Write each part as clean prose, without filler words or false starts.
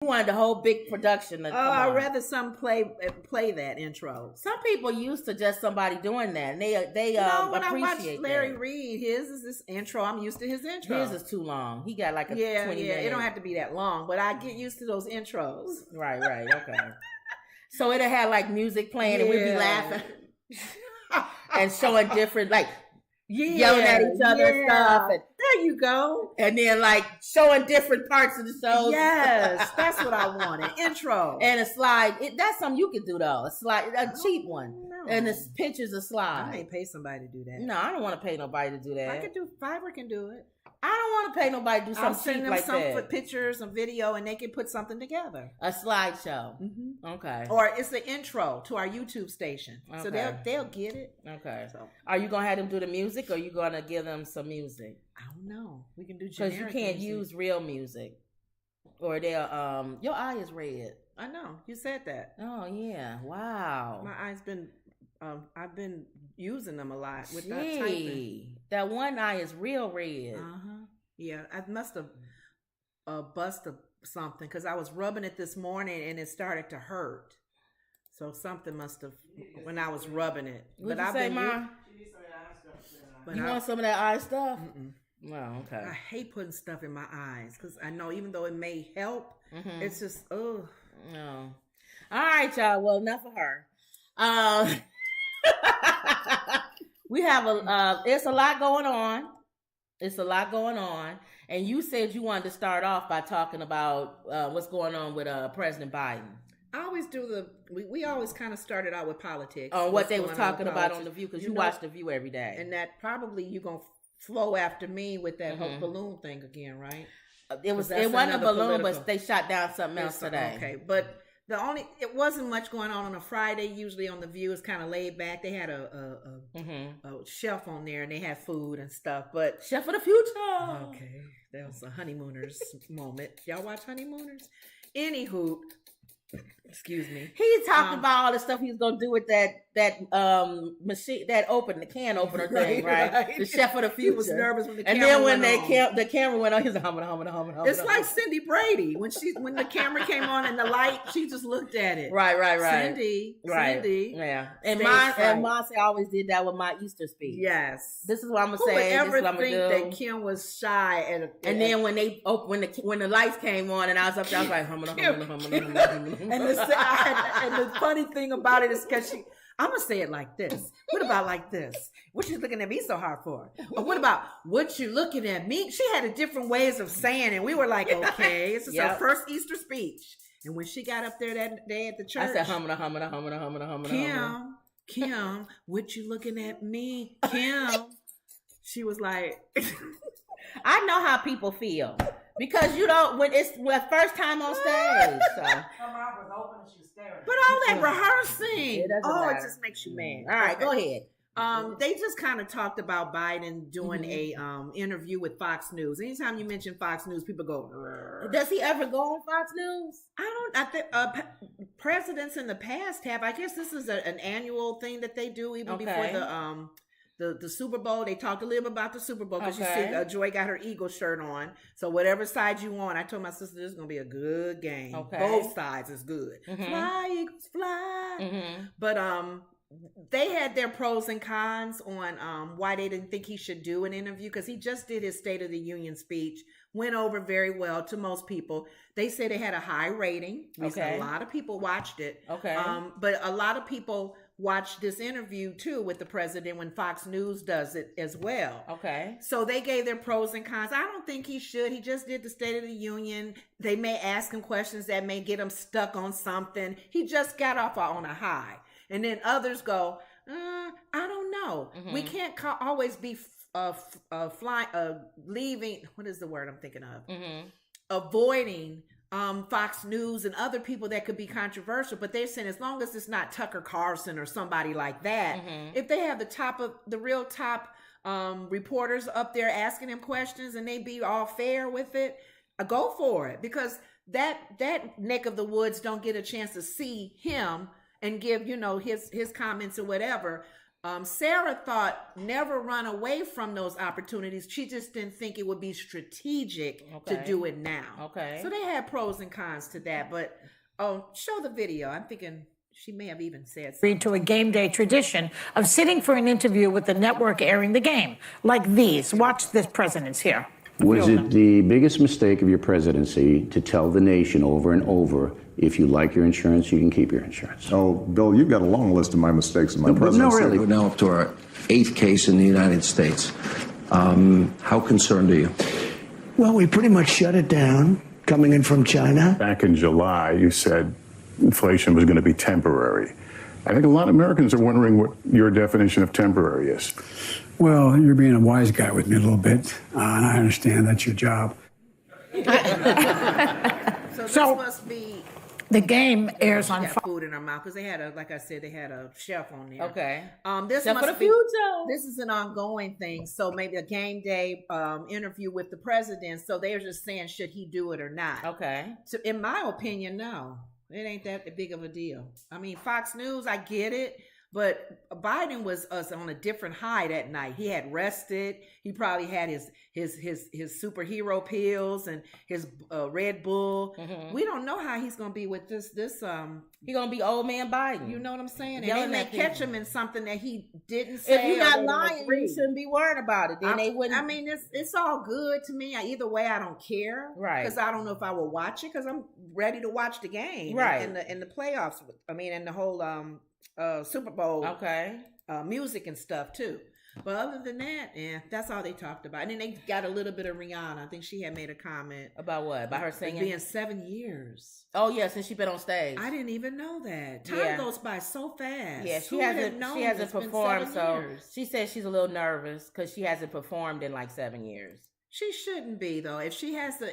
You wanted the whole big production to come I'd on. rather some play that intro. Some people used to just somebody doing that, and they when I watch appreciate Larry that. Reed, his is this intro. I'm used to his intro. His is too long. He got like a 20 minute. It don't have to be that long, but I get used to those intros. Right, okay. So it'll have like music playing, and we'd be laughing and showing different like. Yelling at each other and stuff. And, there you go. And then like showing different parts of the show. Yes, that's what I wanted. Intro. And a slide. That's something you could do though. A slide, a cheap one. No. And the pictures a slide. I ain't pay somebody to do that. No, I don't want to pay nobody to do that. I could do Fiverr can do it. I don't want to pay nobody to do I'll something send cheap them like some that. for pictures and video, and they can put something together. A slideshow. Mm-hmm. Okay. Or it's the intro to our YouTube station, Okay. so they'll get it. Okay. So are you gonna have them do the music, or are you gonna give them some music? I don't know. We can do because you can't use real music, or they'll your eye is red. I know you said that. Oh yeah! Wow. My eye's been. I've been using them a lot with that typing. That one eye is real red. Yeah, I must have busted something because I was rubbing it this morning and it started to hurt. So something must have when I was rubbing it. What you say, Ma? You want some of that eye stuff? Oh, okay. I hate putting stuff in my eyes because I know even though it may help, it's just No. All right, y'all. Well, enough of her. We have it's a lot going on. It's a lot going on. And you said you wanted to start off by talking about what's going on with President Biden. I always do we always kind of started out with politics. On what they was talking about on The View, because you watch The View every day. And that probably you're going to flow after me with that whole balloon thing again, right? It wasn't a balloon, but they shot down something else today. Okay, but it wasn't much going on a Friday. Usually on The View, it's kind of laid back. They had a shelf on there and they had food and stuff. But Chef of the Future. Okay, that was a honeymooners moment. Y'all watch honeymooners? Anywho, excuse me. He talked about all the stuff he was gonna do with that machine, the can opener thing, right? The Chef of the Future. He was nervous when the camera went when on. The camera went on, he was like, humming. It's like Cindy Brady when the camera came on and the light, she just looked at it. Right. Cindy, yeah. And Monse always did that with my Easter speech. Yes, this is what I'm gonna say. Who would ever think that Kim was shy? And then when the lights came on and I was up there, I was like humming. And the funny thing about it is because I'm going to say it like this. What about like this? What you looking at me so hard for? Or what about what you looking at me? She had a different ways of saying it. We were like, okay, this is her first Easter speech. And when she got up there that day at the church. I said humming. Kim, what you looking at me? Kim. She was like. I know how people feel. Because you don't, when it's the first time on stage. So. Her mouth was open and she was staring. But all that rehearsing. Matter. It just makes you mad. All right, go ahead. They just kind of talked about Biden doing a interview with Fox News. Anytime you mention Fox News, people go. Rrr. Does he ever go on Fox News? I think presidents in the past have. I guess this is an annual thing that they do even before the Super Bowl. They talked a little bit about the Super Bowl because you see Joy got her Eagle shirt on. So whatever side you want, I told my sister this is going to be a good game. Okay. Both sides is good. Fly, Eagles, fly. But they had their pros and cons on why they didn't think he should do an interview because he just did his State of the Union speech. Went over very well to most people. They said it had a high rating. A lot of people watched it. But a lot of people watched this interview too with the president when Fox News does it as well. So they gave their pros and cons. I don't think he should. He just did the State of the Union. They may ask him questions that may get him stuck on something. He just got off on a high. And then others go, I don't know. We can't always be leaving. What is the word I'm thinking of? Avoiding Fox News and other people that could be controversial, but they're saying as long as it's not Tucker Carlson or somebody like that, if they have the real top reporters up there asking him questions and they be all fair with it, go for it, because that neck of the woods don't get a chance to see him and give his comments or whatever. Sarah thought never run away from those opportunities. She just didn't think it would be strategic to do it now. Okay. So they had pros and cons to that. But show the video. I'm thinking she may have even said something. Agreed to a game day tradition of sitting for an interview with the network airing the game. Like these. Watch this president's here. Was it the biggest mistake of your presidency to tell the nation over and over, if you like your insurance, you can keep your insurance? Oh, Bill, you've got a long list of my mistakes in my presidency. No, really. We're now up to our 8th case in the United States. How concerned are you? Well, we pretty much shut it down coming in from China. Back in July, you said inflation was going to be temporary. I think a lot of Americans are wondering what your definition of temporary is. Well, you're being a wise guy with me a little bit, and I understand that's your job. So this must be the game airs on food in her mouth because they had like I said, they had a chef on there. Okay. This chef must for the be future. This is an ongoing thing. So maybe a game day interview with the president. So they're just saying, should he do it or not? Okay. So in my opinion, no, it ain't that big of a deal. I mean, Fox News, I get it. But Biden was on a different high that night. He had rested. He probably had his superhero pills and his Red Bull. Mm-hmm. We don't know how he's gonna be with this. He's gonna be old man Biden. You know what I'm saying? And Yelling they may catch him in something that he didn't say. If you're not lying, you shouldn't be worried about it. Then they wouldn't. I mean, it's all good to me. Either way, I don't care. Right. Because I don't know if I will watch it because I'm ready to watch the game. Right. In the playoffs. I mean, in the whole Super Bowl music and stuff too. But other than that, that's all they talked about. And then they got a little bit of Rihanna. I think she had made a comment. About what? About her singing? Being 7 years. Oh, yeah, since she's been on stage. I didn't even know that. Time goes by so fast. Yeah, she hasn't performed, so she says she's a little nervous because she hasn't performed in like 7 years. She shouldn't be though. If she has the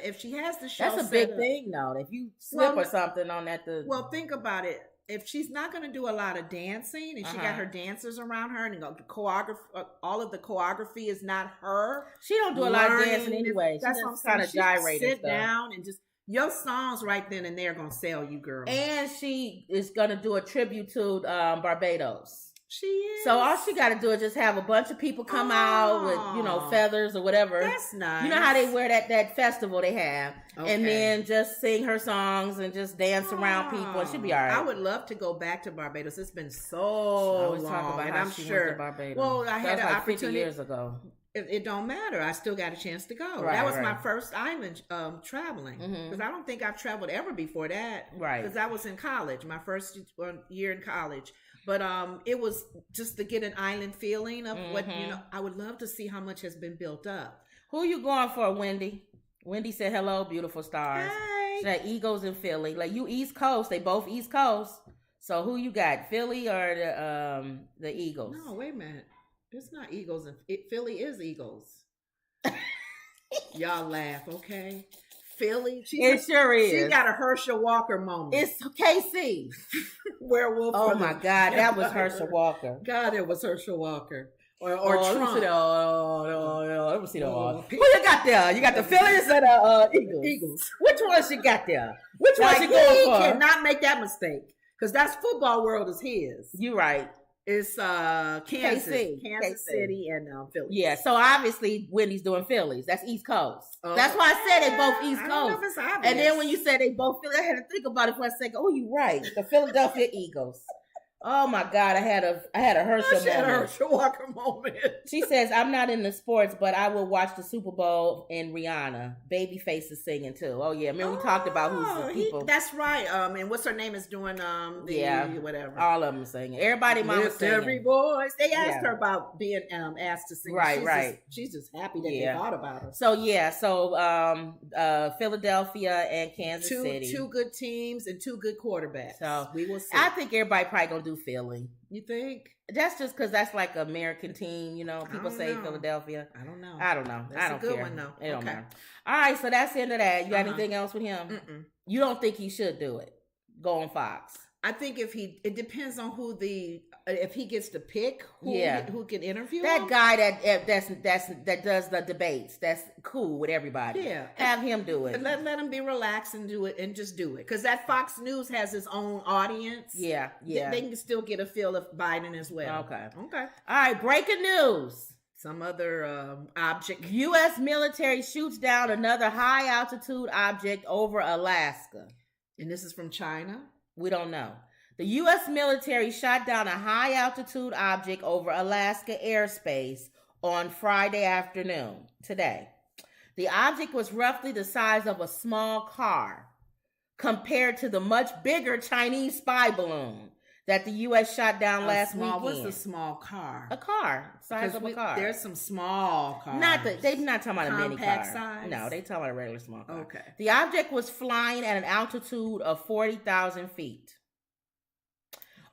show, that's a big thing though. If you slip or something on that, well, think about it. If she's not going to do a lot of dancing and she got her dancers around her and the choreography, all of the choreography is not her. She don't do a lot of dancing anyway. That's what I'm saying. Kind of gyrate. Sit down and just your songs right then and there going to sell you, girl. And she is going to do a tribute to Barbados. She is. So all she got to do is just have a bunch of people come out with, feathers or whatever. That's nice. You know how they wear that festival they have. Okay. And then just sing her songs and just dance around people. And she'll be all right. I would love to go back to Barbados. It's been so long. Talk about and how I'm she sure. Went to Barbados. Well, I had an like opportunity 50 years ago. It don't matter. I still got a chance to go. That was my first island traveling because I don't think I've traveled ever before that. Right. Because I was in college, my first year in college. But it was just to get an island feeling of what, I would love to see how much has been built up. Who you going for, Wendy? Wendy said, hello, beautiful stars. Hey. She had Eagles in Philly. Like, you East Coast. They both East Coast. So who you got, Philly or the Eagles? No, wait a minute. It's not Eagles. Philly is Eagles. Y'all laugh, okay? Philly. It sure is. She got a Herschel Walker moment. It's KC. Werewolf. Oh my God, that was Herschel Walker. God, it was Herschel Walker. Or Let Trump. me see the Who you got there? You got the Phillies or the Eagles? Eagles. Which one she got there? Which one she going for? He cannot make that mistake because that's football world is his. You right. It's Kansas City, and Philly. Yeah, so obviously Wendy's doing Phillies. That's East Coast. That's why I said they both East Coast. I don't know if it's obvious. And then when you said they both Philly, I had to think about it for a second. Oh, you right. The Philadelphia Eagles. Oh my God, I had a Herschel moment. A Herschel Walker moment. She says, I'm not into sports, but I will watch the Super Bowl and Rihanna. Babyface is singing too. Oh yeah, I mean we talked about who's the people. That's right. And what's her name is doing whatever. All of them singing. Everybody mama singing. Every voice. They asked her about being asked to sing. Right. She's just happy that they thought about her. So Philadelphia and Kansas City. Two good teams and two good quarterbacks. So we will see. I think everybody probably gonna do Philly. You think? That's just because that's like an American team, People say Philadelphia. I don't know. That's I don't care. That's a good one, though. It don't matter. All right, so that's the end of that. You got anything else with him? Mm-mm. You don't think he should do it? Go on Fox. I think it depends on who the if he gets to pick who can interview that him? guy that does the debates, that's cool with everybody. Yeah. Have him do it. And let him be relaxed and do it and just do it. Because that Fox News has its own audience. Yeah. They can still get a feel of Biden as well. Okay. All right, breaking news. Some other object. U.S. military shoots down another high altitude object over Alaska. And this is from China? We don't know. The U.S. military shot down a high altitude object over Alaska airspace on Friday afternoon, today. The object was roughly the size of a small car compared to the much bigger Chinese spy balloon that the U.S. shot down last weekend. What's a small car? A car, size of a car. There's some small cars. They're not talking about a mini car. Compact size? No, they talking about a regular small car. Okay. The object was flying at an altitude of 40,000 feet.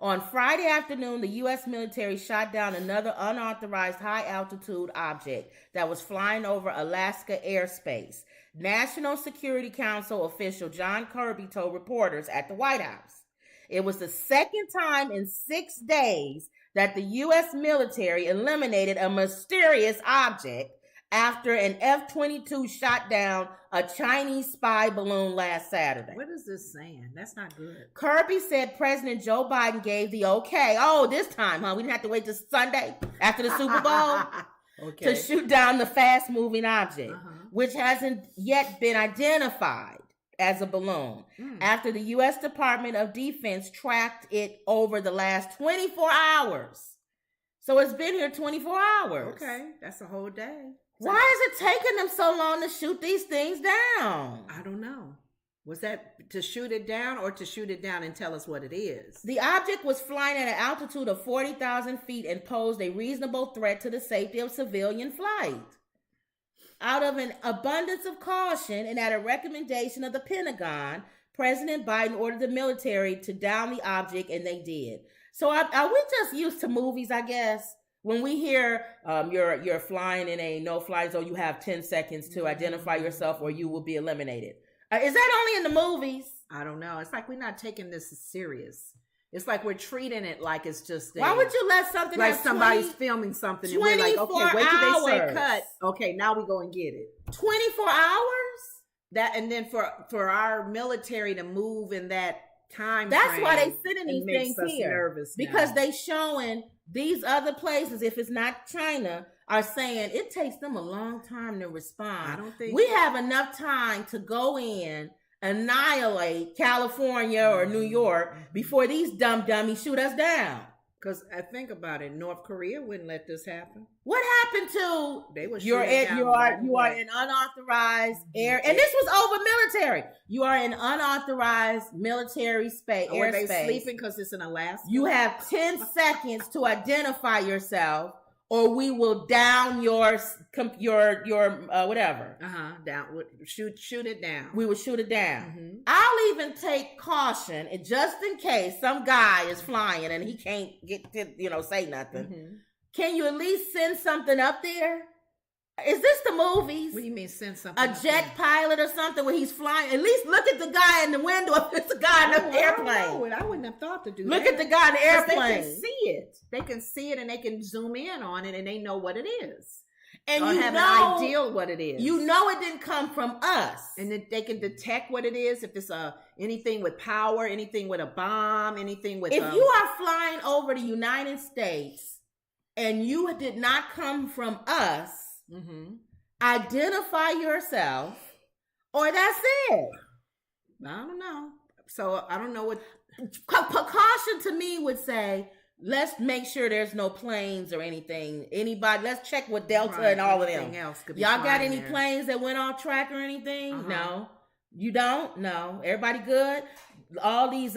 On Friday afternoon, the U.S. military shot down another unauthorized high-altitude object that was flying over Alaska airspace. National Security Council official John Kirby told reporters at the White House. It was the second time in 6 days that the U.S. military eliminated a mysterious object after an F-22 shot down a Chinese spy balloon last Saturday. What is this saying? That's not good. Kirby said President Joe Biden gave the okay. Oh, this time, huh? We didn't have to wait till Sunday after the Super Bowl to shoot down the fast-moving object, which hasn't yet been identified as a balloon. After the U.S. Department of Defense tracked it over the last 24 hours. So it's been here 24 hours. Okay, that's a whole day. Why is it taking them so long to shoot these things down? I don't know. Was that to shoot it down or to shoot it down and tell us what it is? The object was flying at an altitude of 40,000 feet and posed a reasonable threat to the safety of civilian flight. Out of an abundance of caution and at a recommendation of the Pentagon, President Biden ordered the military to down the object, and they did. So are we just used to movies, I guess? When we hear you're flying in a no-fly zone, you have 10 seconds to identify yourself or you will be eliminated. Is that only in the movies? I don't know. It's like we're not taking this serious. It's like we're treating it like it's just why would you let something like have somebody's filming something and we're like, okay, wait till they say cut. Okay, now we go and get it. 24 hours? That and then for our military to move in that time That's frame, why they sending these things here. Nervous because now. they showing these other places, if it's not China, are saying it takes them a long time to respond. I don't think we have enough time to go in, annihilate California or New York before these dummies shoot us down. Because I think about it, North Korea wouldn't let this happen. What happened to they were you are in unauthorized air, and this was over military. You are in unauthorized military space. Are they sleeping because it's in Alaska? You have 10 seconds to identify yourself, or we will down your whatever. Down. Shoot it down. We will shoot it down. I'll even take caution, and just in case some guy is flying and he can't get to say nothing. Can you at least send something up there? Is this the movies? What do you mean send something? A jet pilot or something where he's flying? At least look at the guy in the window if it's a guy in the airplane. I wouldn't have thought to do that. Look at the guy in the airplane. They can see it. They can see it and they can zoom in on it and they know what it is. And or you have know, an idea what it is. You know it didn't come from us. And then they can detect what it is. If it's anything with power, anything with a bomb, anything with... If you are flying over the United States and you did not come from us, identify yourself, or that's it. I don't know. So I don't know what... Precaution to me would say, let's make sure there's no planes or anything. Let's check with Delta and all of them. Y'all got any planes that went off track or anything? No. You don't? No. Everybody good? All these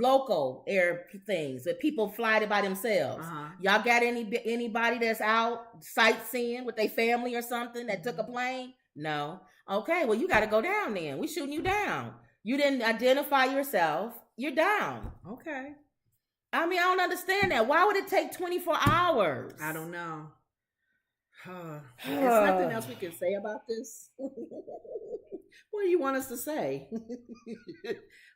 local air things that people fly by themselves. Y'all got anybody that's out sightseeing with their family or something that took a plane? No. Okay, well, you got to go down then. We shooting you down. You didn't identify yourself. You're down. Okay. I mean, I don't understand that. Why would it take 24 hours? I don't know. There's nothing else we can say about this. What do you want us to say?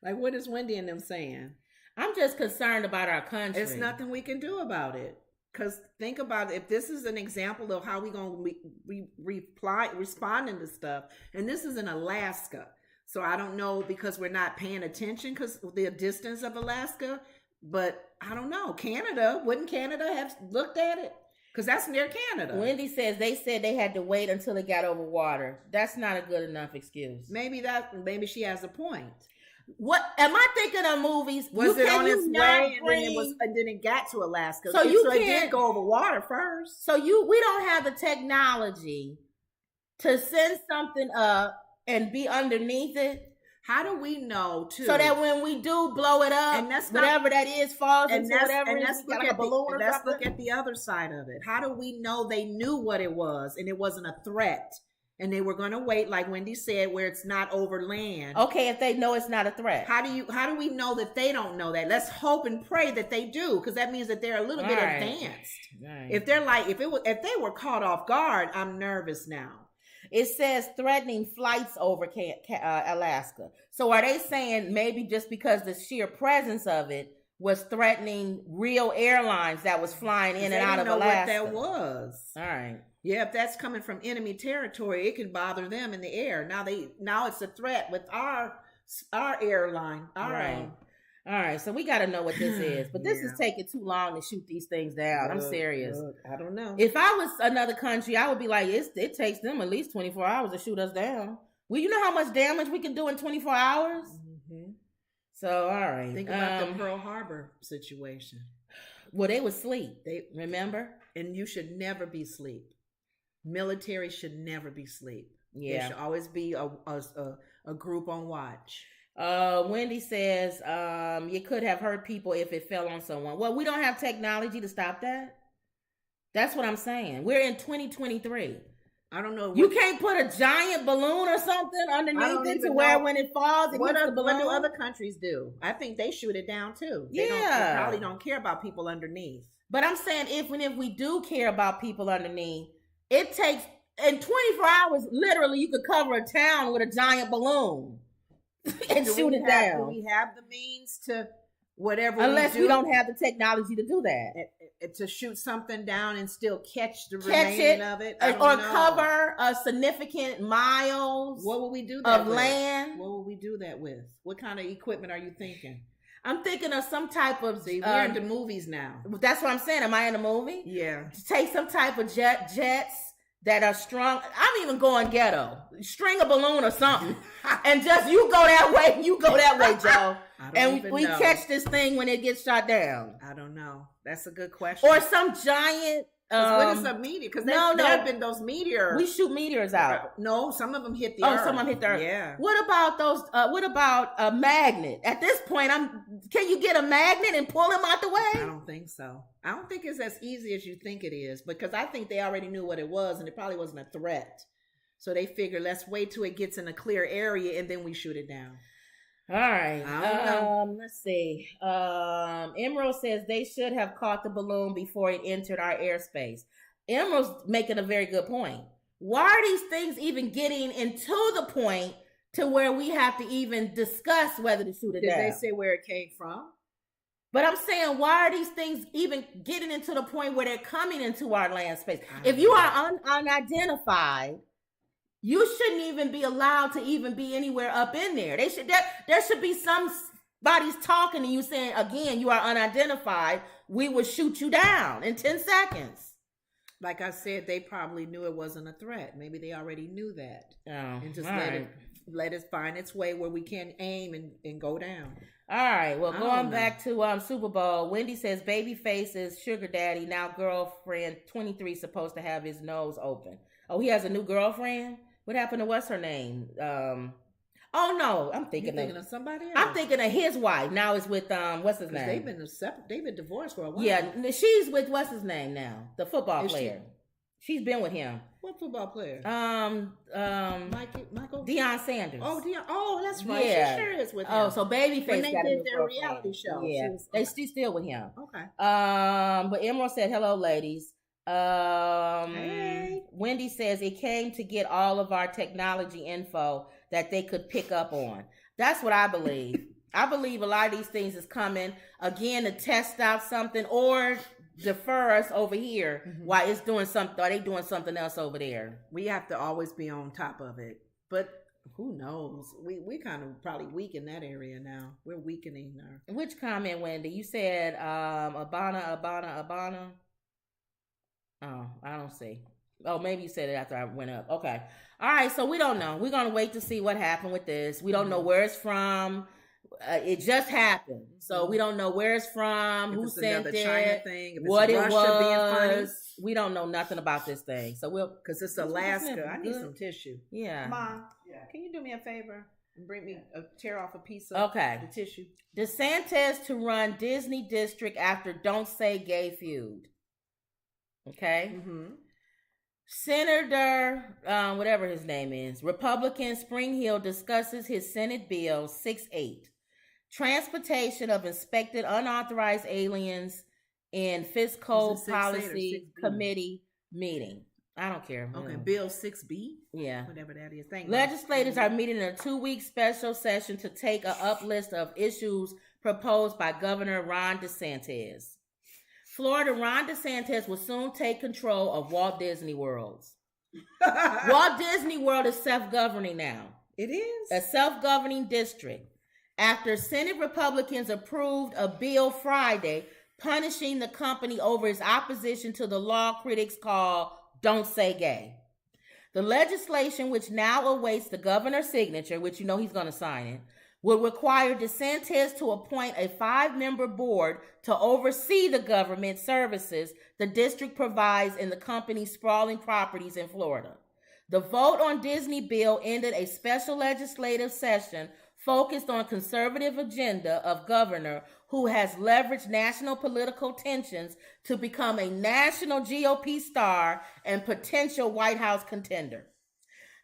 Like, what is Wendy and them saying? I'm just concerned about our country. There's nothing we can do about it. Because think about it, if this is an example of how we're going to responding to stuff, and this is in Alaska. So I don't know because we're not paying attention because the distance of Alaska, but I don't know. Canada, wouldn't Canada have looked at it? Because that's near Canada. Wendy says they said they had to wait until it got over water. That's not a good enough excuse. Maybe she has a point. What am I thinking of movies? Was it on its way and then it got to Alaska? So it did go over water first. So we don't have the technology to send something up and be underneath it. How do we know too? So that when we do blow it up, and whatever that is falls into whatever it is, like a balloon or let's something. Look at the other side of it. How do we know they knew what it was and it wasn't a threat? And they were going to wait, like Wendy said, where it's not over land. Okay, if they know it's not a threat. How do we know that they don't know that? Let's hope and pray that they do, because that means that they're a little bit advanced. Right. If they're like, if they were caught off guard, I'm nervous now. It says threatening flights over Alaska. So are they saying maybe just because the sheer presence of it was threatening real airlines that was flying in and out of Alaska? They didn't know what that was. All right. Yeah, if that's coming from enemy territory, it can bother them in the air. Now it's a threat with our airline. Right. All right, so we got to know what this is. But this is taking too long to shoot these things down. I'm serious. I don't know. If I was another country, I would be like, it takes them at least 24 hours to shoot us down. Well, you know how much damage we can do in 24 hours? Mm-hmm. So, all right. Think about the Pearl Harbor situation. Well, they would sleep. Remember? And you should never be asleep. Military should never be asleep. Yeah. There should always be a group on watch. Wendy says you could have hurt people if it fell on someone. Well, we don't have technology to stop that. That's what I'm saying. We're in 2023. I don't know. You can't put a giant balloon or something underneath it to where when it falls, it hits the balloon. What do other countries do? I think they shoot it down too. They probably don't care about people underneath. But I'm saying even if we do care about people underneath, it takes in 24 hours. Literally, you could cover a town with a giant balloon. And shoot it down. Do we have the means to whatever? Unless we don't have the technology to do that. To shoot something down and still catch the remaining of it? Or cover a significant miles what will we do of land? What will we do that with? What kind of equipment are you thinking? I'm thinking of some type of... we're into movies now. That's what I'm saying. Am I in a movie? Yeah. Take some type of jets that are strong. I'm even going ghetto. String a balloon or something. And just you go that way, Joe. And we catch this thing when it gets shot down. I don't know. That's a good question. Or some giant... what is a meteor? Because there have been those meteors. We shoot meteors out. No, some of them hit the earth. Oh, some of them hit the earth. Yeah. What about those? What about a magnet? At this point, can you get a magnet and pull him out the way? I don't think so. I don't think it's as easy as you think it is, because I think they already knew what it was, and it probably wasn't a threat. So they figured, let's wait till it gets in a clear area, and then we shoot it down. All right. Let's see. Emerald says they should have caught the balloon before it entered our airspace. Emerald's making a very good point. Why are these things even getting into the point to where we have to even discuss whether to shoot it down? Did they say where it came from? But I'm saying, why are these things even getting into the point where they're coming into our land space? If you are unidentified, you shouldn't even be allowed to even be anywhere up in there. There should be somebody's talking to you saying, again, you are unidentified. We will shoot you down in 10 seconds. Like I said, they probably knew it wasn't a threat. Maybe they already knew that. And just let it find its way where we can aim and go down. All right. Well, going back to Super Bowl, Wendy says Babyface is sugar daddy. Now girlfriend 23 supposed to have his nose open. Oh, he has a new girlfriend? What happened to what's her name? Oh no, I'm thinking of somebody else. I'm thinking of his wife. Now it's with what's his name? They've been divorced for a while. Yeah, she's with what's his name now? The football player. She's been with him. What football player? Michael Deion Sanders. Oh, Deion. Oh, that's right. Yeah. She sure is with him. Oh, so Babyface when they got did a their reality show. Yeah, she's still with him. Okay. But Emerald said, "Hello, ladies." Hey. Wendy says it came to get all of our technology info that they could pick up on. That's what I believe. I believe a lot of these things is coming again to test out something or defer us over here while it's doing something. Are they doing something else over there? We have to always be on top of it, but who knows? We kind of probably weak in that area now. We're weakening our. Which comment, Wendy? You said Abana. Oh, I don't see. Oh, maybe you said it after I went up. Okay. All right, so we don't know. We're going to wait to see what happened with this. We don't know where it's from. It just happened. So we don't know where it's from, who sent it, China thing, if what it's it Russia being funny. was. We don't know nothing about this thing. So because it's Alaska. I need some tissue. Yeah. Mom, can you do me a favor and bring me tear off a piece of the tissue? DeSantis to run Disney district after Don't Say Gay feud. Okay. Senator, whatever his name is, Republican Springhill discusses his Senate Bill 6-8, transportation of inspected unauthorized aliens in Fiscal Policy Committee meeting. I don't care. Okay, Bill 6B? Yeah. Whatever that is. Thank Legislators are meeting in a 2-week special session to take a up list of issues proposed by Governor Ron DeSantis. Florida Ron DeSantis will soon take control of Walt Disney Worlds. Walt Disney World is self-governing now. It is. A self-governing district. After Senate Republicans approved a bill Friday punishing the company over its opposition to the law critics call Don't Say Gay. The legislation, which now awaits the governor's signature, which you know he's going to sign it, would require DeSantis to appoint a 5-member board to oversee the government services the district provides in the company's sprawling properties in Florida. The vote on Disney bill ended a special legislative session focused on conservative agenda of governor who has leveraged national political tensions to become a national GOP star and potential White House contender.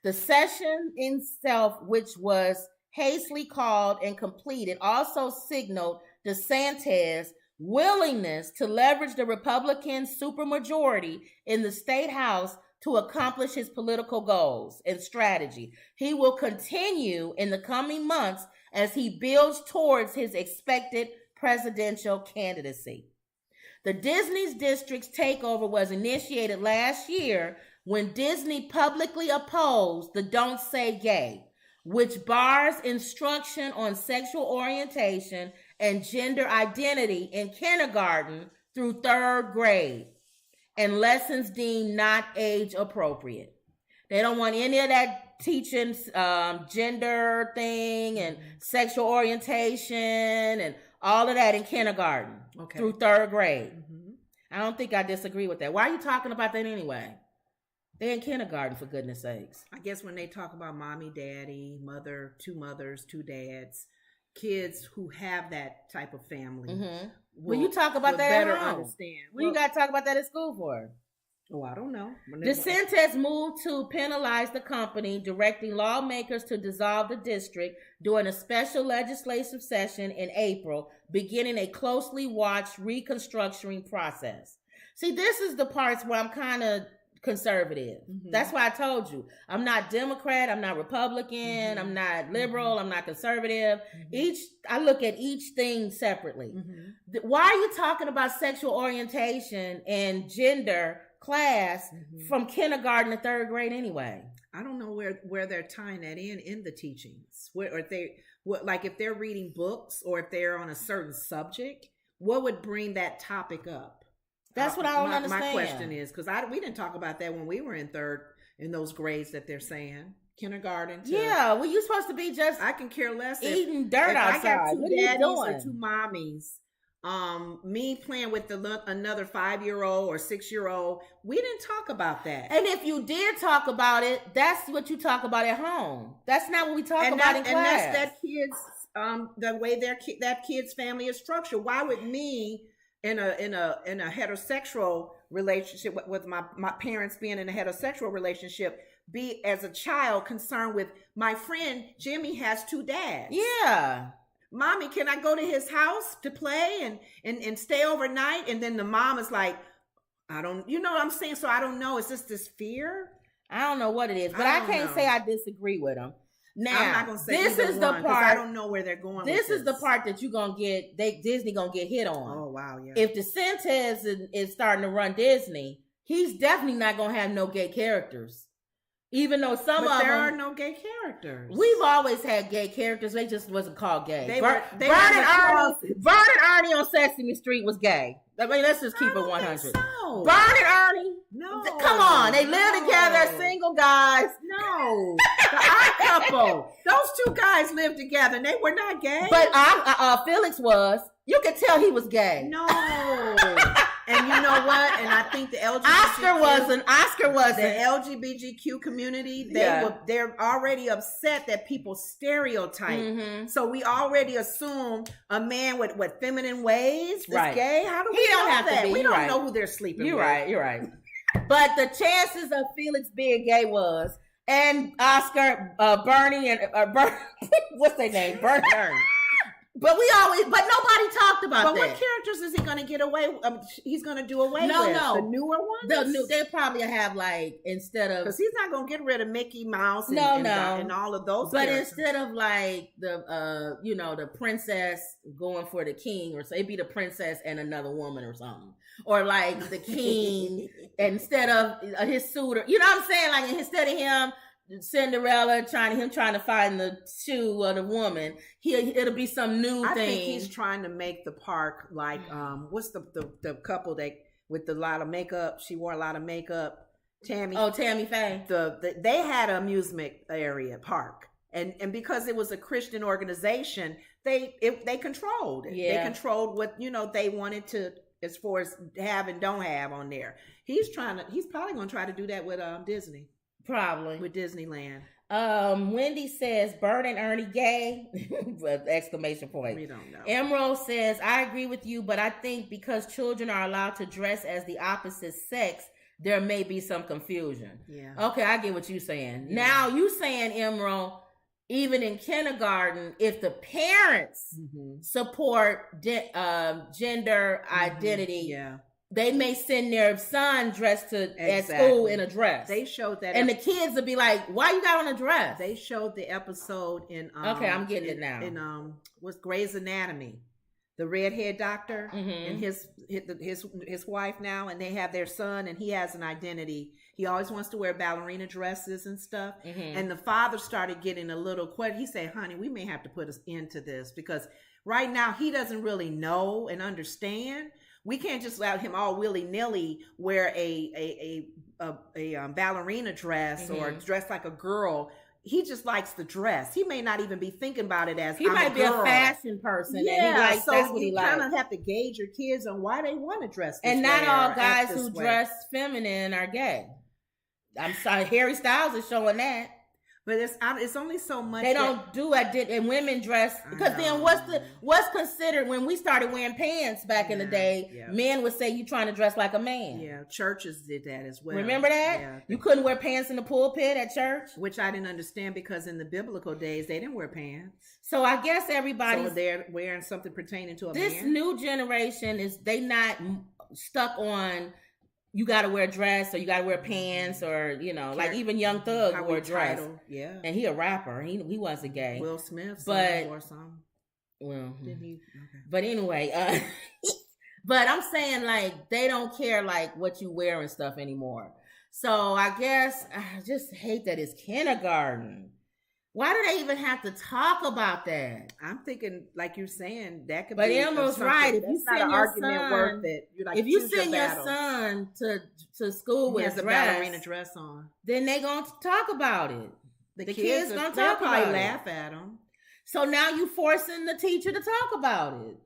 The session itself, which was hastily called and completed, also signaled DeSantis' willingness to leverage the Republican supermajority in the state house to accomplish his political goals and strategy. He will continue in the coming months as he builds towards his expected presidential candidacy. The Disney's district's takeover was initiated last year when Disney publicly opposed the Don't Say Gay, which bars instruction on sexual orientation and gender identity in kindergarten through 3rd grade, and lessons deemed not age appropriate. They don't want any of that teaching gender thing and sexual orientation and all of that in kindergarten through 3rd grade. I don't think I disagree with that. Why are you talking about that anyway? They're in kindergarten, for goodness sakes. I guess when they talk about mommy, daddy, mother, 2 mothers, 2 dads, kids who have that type of family. Will you talk about that better at home? understand. What you got to talk about that at school for? Oh, I don't know. DeSantis moved to penalize the company, directing lawmakers to dissolve the district during a special legislative session in April, beginning a closely watched reconstruction process. See, this is the parts where I'm kind of conservative. That's why I told you I'm not Democrat, I'm not Republican, I'm not liberal, I'm not conservative. I look at each thing separately. Why are you talking about sexual orientation and gender class from kindergarten to 3rd grade anyway? I don't know where they're tying that in the teachings. Or if they're reading books or if they're on a certain subject, what would bring that topic up? That's what I don't understand. My question is, because we didn't talk about that when we were in those grades that they're saying. Kindergarten. Well, you're supposed to be just I can care less. Eating dirt outside. I got 2 what are you daddies doing? or 2 mommies. Me playing with another 5-year-old or 6-year-old. We didn't talk about that. And if you did talk about it, that's what you talk about at home. That's not what we talk about in class. And that's that kid's the way that kid's family is structured. Why would me in a heterosexual relationship with my parents being in a heterosexual relationship be as a child concerned with my friend Jimmy has 2 dads? Yeah. Mommy, can I go to his house to play and stay overnight? And then the mom is like, you know what I'm saying? So I don't know. Is this fear? I don't know what it is, but I can't say I disagree with him. Now, I'm not gonna say this is the part. part. I don't know where they're going. This with is the part that you're gonna get. Disney gonna get hit on. Oh wow, yeah. If DeSantis is starting to run Disney, he's definitely not gonna have no gay characters. Even though some but of there them, are no gay characters. We've always had gay characters. They just wasn't called gay. Vern and Ernie on Sesame Street was gay. I mean, let's just keep it 100. So. Vern and Ernie. No. Come on. They live together, single guys. No. The odd couple. Those two guys lived together and they were not gay. But Felix was. You could tell he was gay. No. And you know what? And I think the Oscar wasn't. The LGBTQ community, they're already upset that people stereotype. Mm-hmm. So we already assume a man with feminine ways is gay. How do we don't know have that? To be. We You're don't right. know who they're sleeping with. You're right. But the chances of Felix being gay was, and Oscar, Bernie, and what's their name? Bernie. But nobody talked about that. But what characters is he going to get away? He's going to do away with the newer ones. They probably have like instead of, because he's not going to get rid of Mickey Mouse and all of those. But characters. instead of like the the princess going for the king, or so it'd be the princess and another woman or something, or like the king instead of his suitor. You know what I'm saying? Like instead of him. Cinderella trying to find the shoe of the woman. It'll be some new thing. I think he's trying to make the park like what's the couple that with a lot of makeup? She wore a lot of makeup. Tammy. Oh, Tammy Faye. They had an amusement area park, and because it was a Christian organization, they controlled it. Yeah. They controlled what they wanted to as far as have and don't have on there. He's probably going to try to do that with Disney. Probably. With Disneyland. Wendy says, Bert and Ernie gay? Exclamation point. We don't know. Emerald says, I agree with you, but I think because children are allowed to dress as the opposite sex, there may be some confusion. Yeah. Okay, I get what you're saying. Yeah. Now, you saying, Emerald, even in kindergarten, if the parents support gender identity, they may send their son dressed at school in a dress. They showed that, and the kids will be like, "Why you got on a dress?" They showed the episode in. Okay, I'm getting it now. In what's Grey's Anatomy, the redhead doctor and his wife now, and they have their son, and he has an identity. He always wants to wear ballerina dresses and stuff. And the father started getting a little question. He said, "Honey, we may have to put us into this because right now he doesn't really know and understand." We can't just let him all willy-nilly wear a ballerina dress or dress like a girl. He just likes the dress. He may not even be thinking about it as he might be a fashion person. Yeah, and he likes, so that's what he you kind of have to gauge your kids on why they want to dress this and way. not all guys this who way. dress feminine are gay. I'm sorry, Harry Styles is showing that. But it's only so much. They don't do it, and women dress because then what's considered when we started wearing pants back in the day? Yeah. Men would say you trying to dress like a man. Yeah, churches did that as well. Remember that? Yeah. You couldn't wear pants in the pulpit at church, which I didn't understand because in the biblical days they didn't wear pants. So I guess everybody's they're wearing something pertaining to a man. This new generation they not stuck on. You got to wear a dress or you got to wear pants or, like even Young Thug wore a dress. Yeah. And he a rapper. He wasn't gay. Will Smith wore some. Well, didn't he? Okay. But anyway, but I'm saying like they don't care like what you wear and stuff anymore. So I guess I just hate that it's kindergarten. Why do they even have to talk about that? I'm thinking, like you're saying, that could but be. But Emerald's right. If you send your son, worth it. You're like, if you send your son to school with a ballerina dress on, then they gonna talk about it. The kids gonna talk about probably laugh at them. So now you forcing the teacher to talk about it.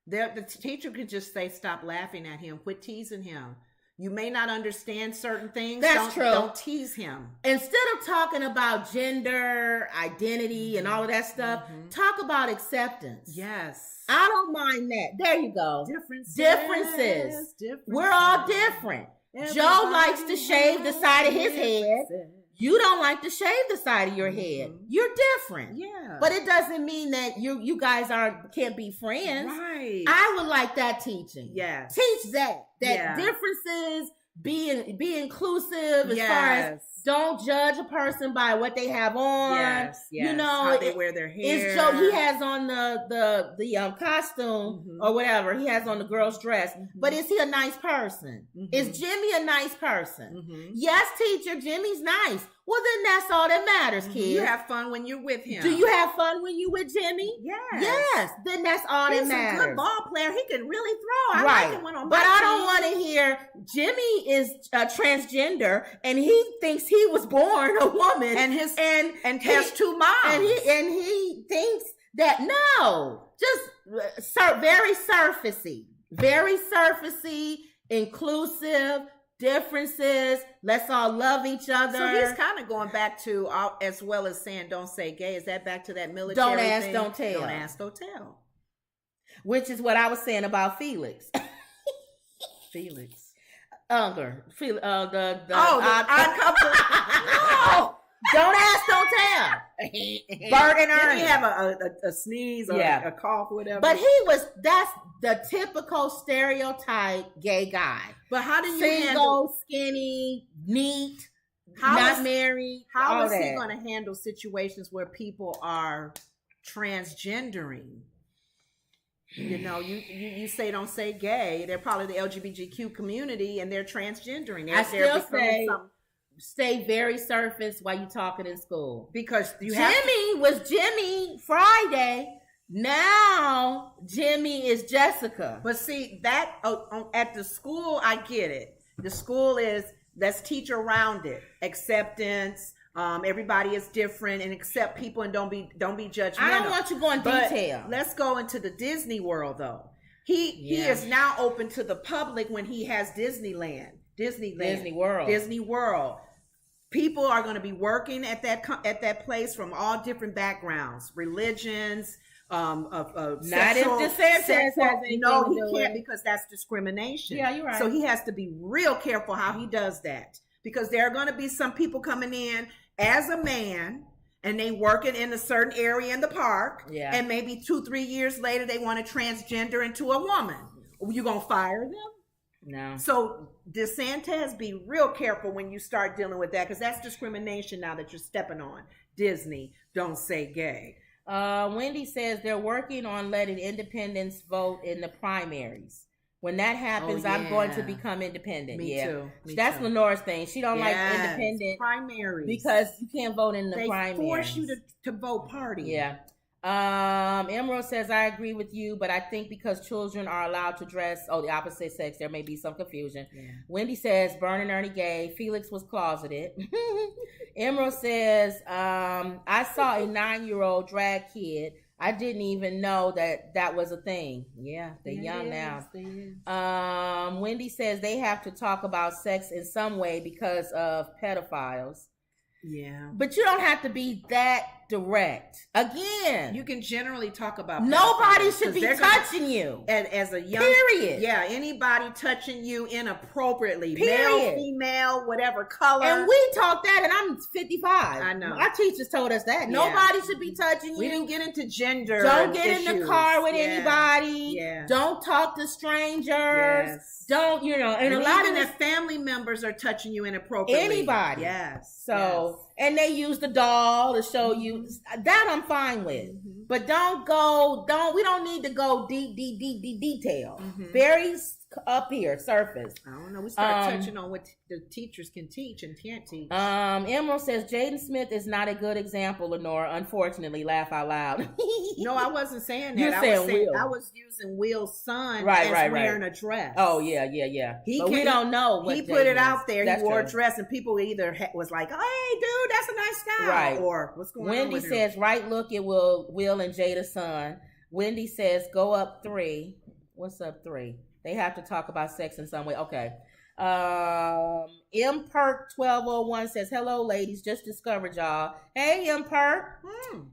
The teacher could just say, "Stop laughing at him. Quit teasing him." You may not understand certain things. That's true. Don't tease him. Instead of talking about gender, identity, and all of that stuff, talk about acceptance. Yes. I don't mind that. There you go. Differences. We're all different. Joe likes to shave the side of his head. You don't like to shave the side of your head. You're different. Yeah. But it doesn't mean that you guys can't be friends. Right. I would like that teaching. Yes. Teach that differences be inclusive as far as don't judge a person by what they have on. Yes. You know, how they wear their hair. It's Joe. He has on the costume or whatever. He has on the girl's dress. But is he a nice person? Is Jimmy a nice person? Yes, teacher, Jimmy's nice. Well, then that's all that matters, kids. You have fun when you're with him. Do you have fun when you with Jimmy? Yes. Yes. Then that's all that matters. He's a good ball player. He can really throw. I like him when on my But I team. don't want to hear Jimmy is transgender and he thinks he was born a woman and has two moms. And he thinks that just very surfacey, inclusive. Differences. Let's all love each other. So he's kind of going back to, as well as saying, "Don't say gay." Is that back to that military? Don't ask, thing? don't tell. Don't ask, don't tell. Which is what I was saying about Felix. Felix. Unger. The odd couple. No. Don't ask, don't tell. Bert and Ernie. Did he have a sneeze or a cough or whatever? But that's the typical stereotype gay guy. But how do you Single, skinny, neat, not married. How is he going to handle situations where people are transgendering? You know, you say don't say gay. They're probably the LGBTQ community and they're transgendering. I still say stay very surface while you're talking in school. Because Jimmy was Jimmy Friday. Now Jimmy is Jessica. But see, that at the school, I get it. The school is, let's teach around it. Acceptance. Everybody is different and accept people and don't be judgmental. I don't want you going detail. Let's go into the Disney world though. He is now open to the public when he has Disney World. People are going to be working at that place from all different backgrounds, religions, not if DeSantis has anything no, he to do can't with. Because that's discrimination. Yeah, you're right. So he has to be real careful how he does that, because there are going to be some people coming in as a man and they working in a certain area in the park, and maybe 2-3 years later they want to transgender into a woman. You gonna fire them? No. So DeSantis, be real careful when you start dealing with that, because that's discrimination now that you're stepping on. Disney, don't say gay. Wendy says they're working on letting independents vote in the primaries. When that happens, I'm going to become independent. Me too. That's Lenore's thing. She don't like independent primaries because you can't vote in the primaries. They force you to vote party. Yeah. Emerald says, I agree with you, but I think because children are allowed to dress the opposite sex, there may be some confusion. Yeah. Wendy says, Bern and Ernie gay. Felix was closeted. Emerald says, I saw a 9-year-old drag kid. I didn't even know that was a thing. Yeah, they're young now. Wendy says they have to talk about sex in some way because of pedophiles. Yeah. But you don't have to be that direct. Again, you can generally talk about nobody should be touching you. And as a young period. Yeah, anybody touching you inappropriately. Period. Male, female, whatever color. And we taught that, and I'm 55. I know. Our teachers told us that. Yeah. Nobody should be touching you. We didn't get into gender. Don't get in the car with anybody. Yeah. Don't talk to strangers. Yes. Don't, and a lot of the family members are touching you inappropriately. Anybody. Yes. So, and they use the doll to show you. That I'm fine with. Mm-hmm. But we don't need to go deep detail. Mm-hmm. Very up here, surface. I don't know. We start touching on what the teachers can teach and can't teach. Emerald says Jaden Smith is not a good example, Lenora. Unfortunately, laugh out loud. No, I wasn't saying that. You're I was using Will's son wearing a dress. Oh, yeah. We don't know what he put it out there. He wore a dress, and people either was like, "Hey, dude, that's a nice style," right? Or what's going on? Wendy says, "Right look at Will and Jada's son." Wendy says, "Go up 3." What's up 3? They have to talk about sex in some way. Okay. M Perk 1201 says, "Hello, ladies. Just discovered y'all. Hey, M Perk."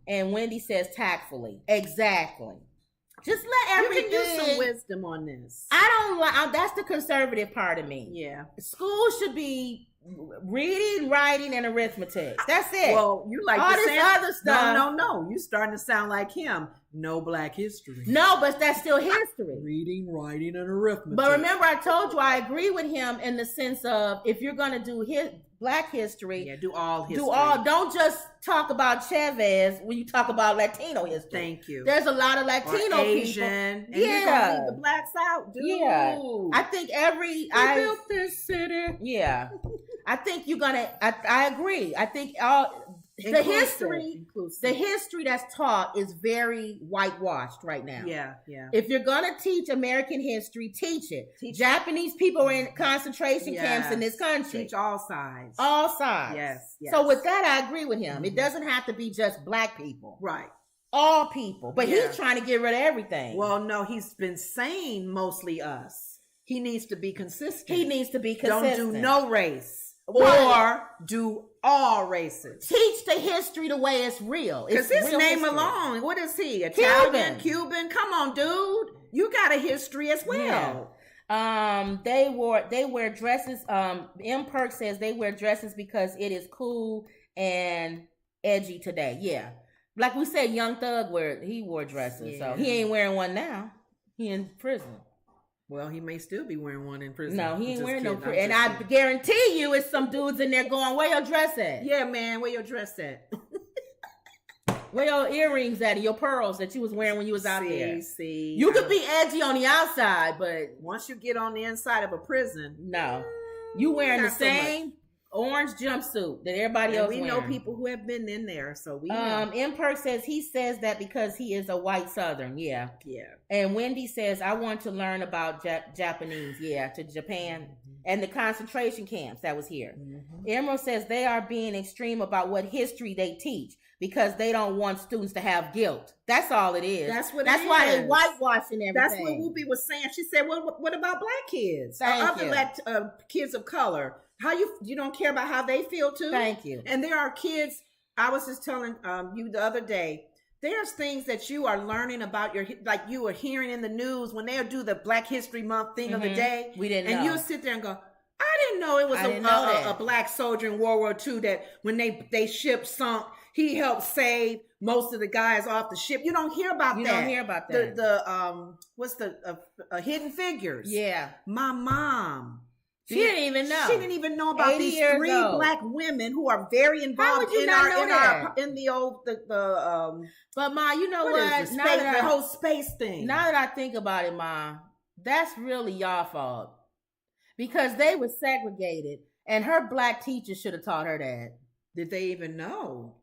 And Wendy says, "Tactfully." Exactly. Just let everything. You can use some wisdom on this. I don't like. That's the conservative part of me. Yeah. School should be reading, writing, and arithmetic. That's it. Well, you like all the this other stuff. No. You starting to sound like him. No black history. No, but that's still history. Reading, writing, and arithmetic. But remember, I told you I agree with him in the sense of if you're going to do black history, do all history. Don't just talk about Chavez when you talk about Latino history. Thank you. There's a lot of Latino Asian, people. And you're gonna leave the blacks out, dude. Yeah. I think we built this city. Yeah. I think you're gonna. I agree. I think the history that's taught is very whitewashed right now. Yeah. If you're gonna teach American history, teach it. Japanese people were in concentration camps in this country. Teach all sides. All sides. Yes. So with that, I agree with him. It doesn't have to be just black people. Right. All people. But he's trying to get rid of everything. Well, no, he's been saying mostly us. He needs to be consistent. Don't do no race. Right. Or do all races. Teach the history the way it's real. Because his name history. Alone, what is he? Italian, Cuban? Come on, dude. You got a history as well. Yeah. They wear dresses. M. Perk says they wear dresses because it is cool and edgy today. Yeah. Like we said, Young Thug wore dresses. So he ain't wearing one now. He in prison. Well, he may still be wearing one in prison. No, he ain't wearing no prison. And I guarantee you it's some dudes in there going, where your dress at? Yeah, man, where your dress at? Where your earrings at? Your pearls that you was wearing when you was out there? See. You could be edgy on the outside, but once you get on the inside of a prison. No. You wearing the same orange jumpsuit that everybody else wearing. We know people who have been in there, so we know. M. Perk says he says that because he is a white Southern. Yeah. And Wendy says, I want to learn about Japanese. Yeah, to Japan and the concentration camps that was here. Emerald says they are being extreme about what history they teach because they don't want students to have guilt. That's all it is. That's why they whitewashing everything. That's what Whoopi was saying. She said, what about black kids? Other kids of color? How you don't care about how they feel too? Thank you. And there are kids, I was just telling you the other day, there's things that you are learning about like you were hearing in the news when they'll do the Black History Month thing of the day. We didn't know. And you'll sit there and go, I didn't know it was a black soldier in World War II that when they ship sunk, he helped save most of the guys off the ship. You don't hear about that. You don't hear about that. What's the Hidden Figures? Yeah. My mom. She didn't even know. She didn't even know about these three black women who are very involved in the old. But Ma, you know what? The whole space thing. Now that I think about it, Ma, that's really y'all fault because they were segregated, and her black teacher should have taught her that. Did they even know?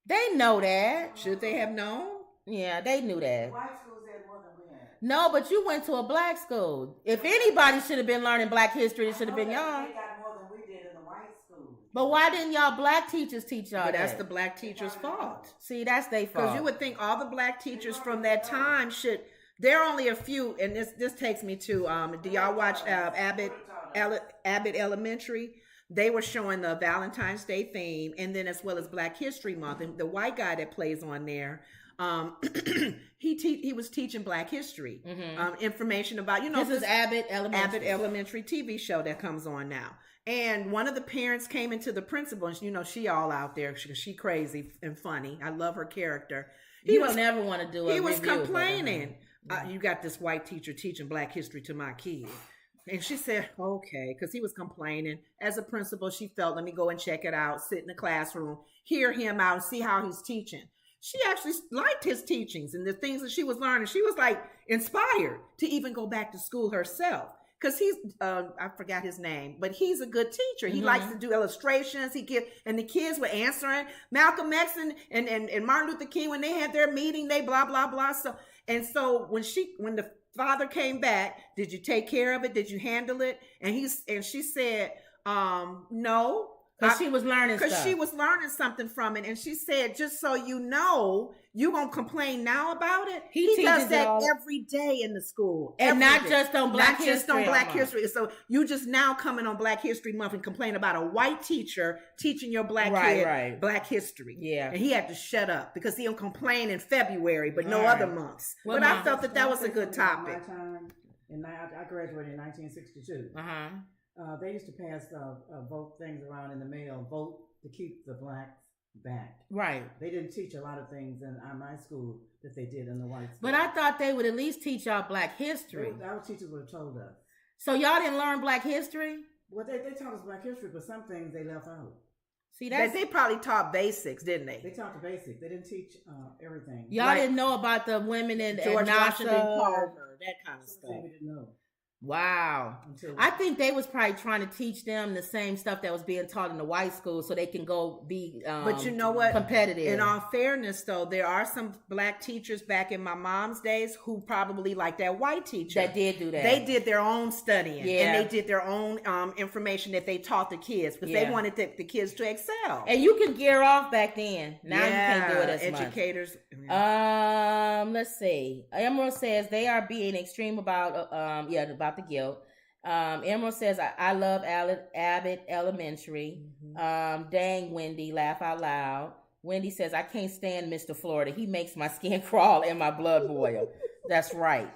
They know that. Should they have known? Yeah, they knew that. White schools had more than we had. No, but you went to a black school. If anybody should have been learning black history, it should have been y'all. They got more than we did in the white schools. But why didn't y'all black teachers teach y'all that? That's the black teachers' fault. See, that's their fault. Because you would think all the black teachers from that time should. There are only a few, and this takes me to. Do y'all watch Abbott Elementary? They were showing the Valentine's Day theme, and then as well as Black History Month. And the white guy that plays on there, he was teaching Black history, information about this is Abbott Elementary TV show that comes on now. And one of the parents came into the principal, and she all out there. She crazy and funny. I love her character. He would never want to do it. He was complaining. You got this white teacher teaching Black history to my kid. And she said, okay, because he was complaining. As a principal, she felt, let me go and check it out, sit in the classroom, hear him out, and see how he's teaching. She actually liked his teachings and the things that she was learning. She was like inspired to even go back to school herself. Because he's, I forgot his name, but he's a good teacher. He likes to do illustrations. And the kids were answering. Malcolm X and Martin Luther King, when they had their meeting, they blah, blah, blah. So when the father came back, did you take care of it? Did you handle it? And she said, no. Because she was learning stuff. Because she was learning something from it. And she said, just so you know, you going to complain now about it? He does that every day in the school. And not just on Black History. Not just on Black History. So you just now coming on Black History Month and complain about a white teacher teaching your black kid Black history. Yeah. And he had to shut up because he'll complain in February, but no other months. Well, but I felt that was a good topic. I graduated in 1962. They used to pass vote things around in the mail. Vote to keep the blacks back. Right. They didn't teach a lot of things in my school that they did in the white school. But I thought they would at least teach y'all Black history. Our teachers would have told us. So y'all didn't learn Black history? Well, they taught us Black history, but some things they left out. See, that's... They probably taught basics, didn't they? They taught the basics. They didn't teach everything. Y'all didn't know about the women in George NASA, Washington Carver, that kind of stuff. We didn't know. Wow. I think they was probably trying to teach them the same stuff that was being taught in the white school so they can go be but you know what? Competitive. In all fairness, though, there are some Black teachers back in my mom's days who probably like that white teacher. That did do that. They did their own studying. Yeah. And they did their own information that they taught the kids because they wanted the kids to excel. And you can gear off back then. Now you can't do it as educators. Let's see. Emerald says they are being extreme about about the guilt. Emerald says I love Abbott Elementary. Dang Wendy, laugh out loud. Wendy says I can't stand Mr. Florida. He makes my skin crawl and my blood boil. That's right.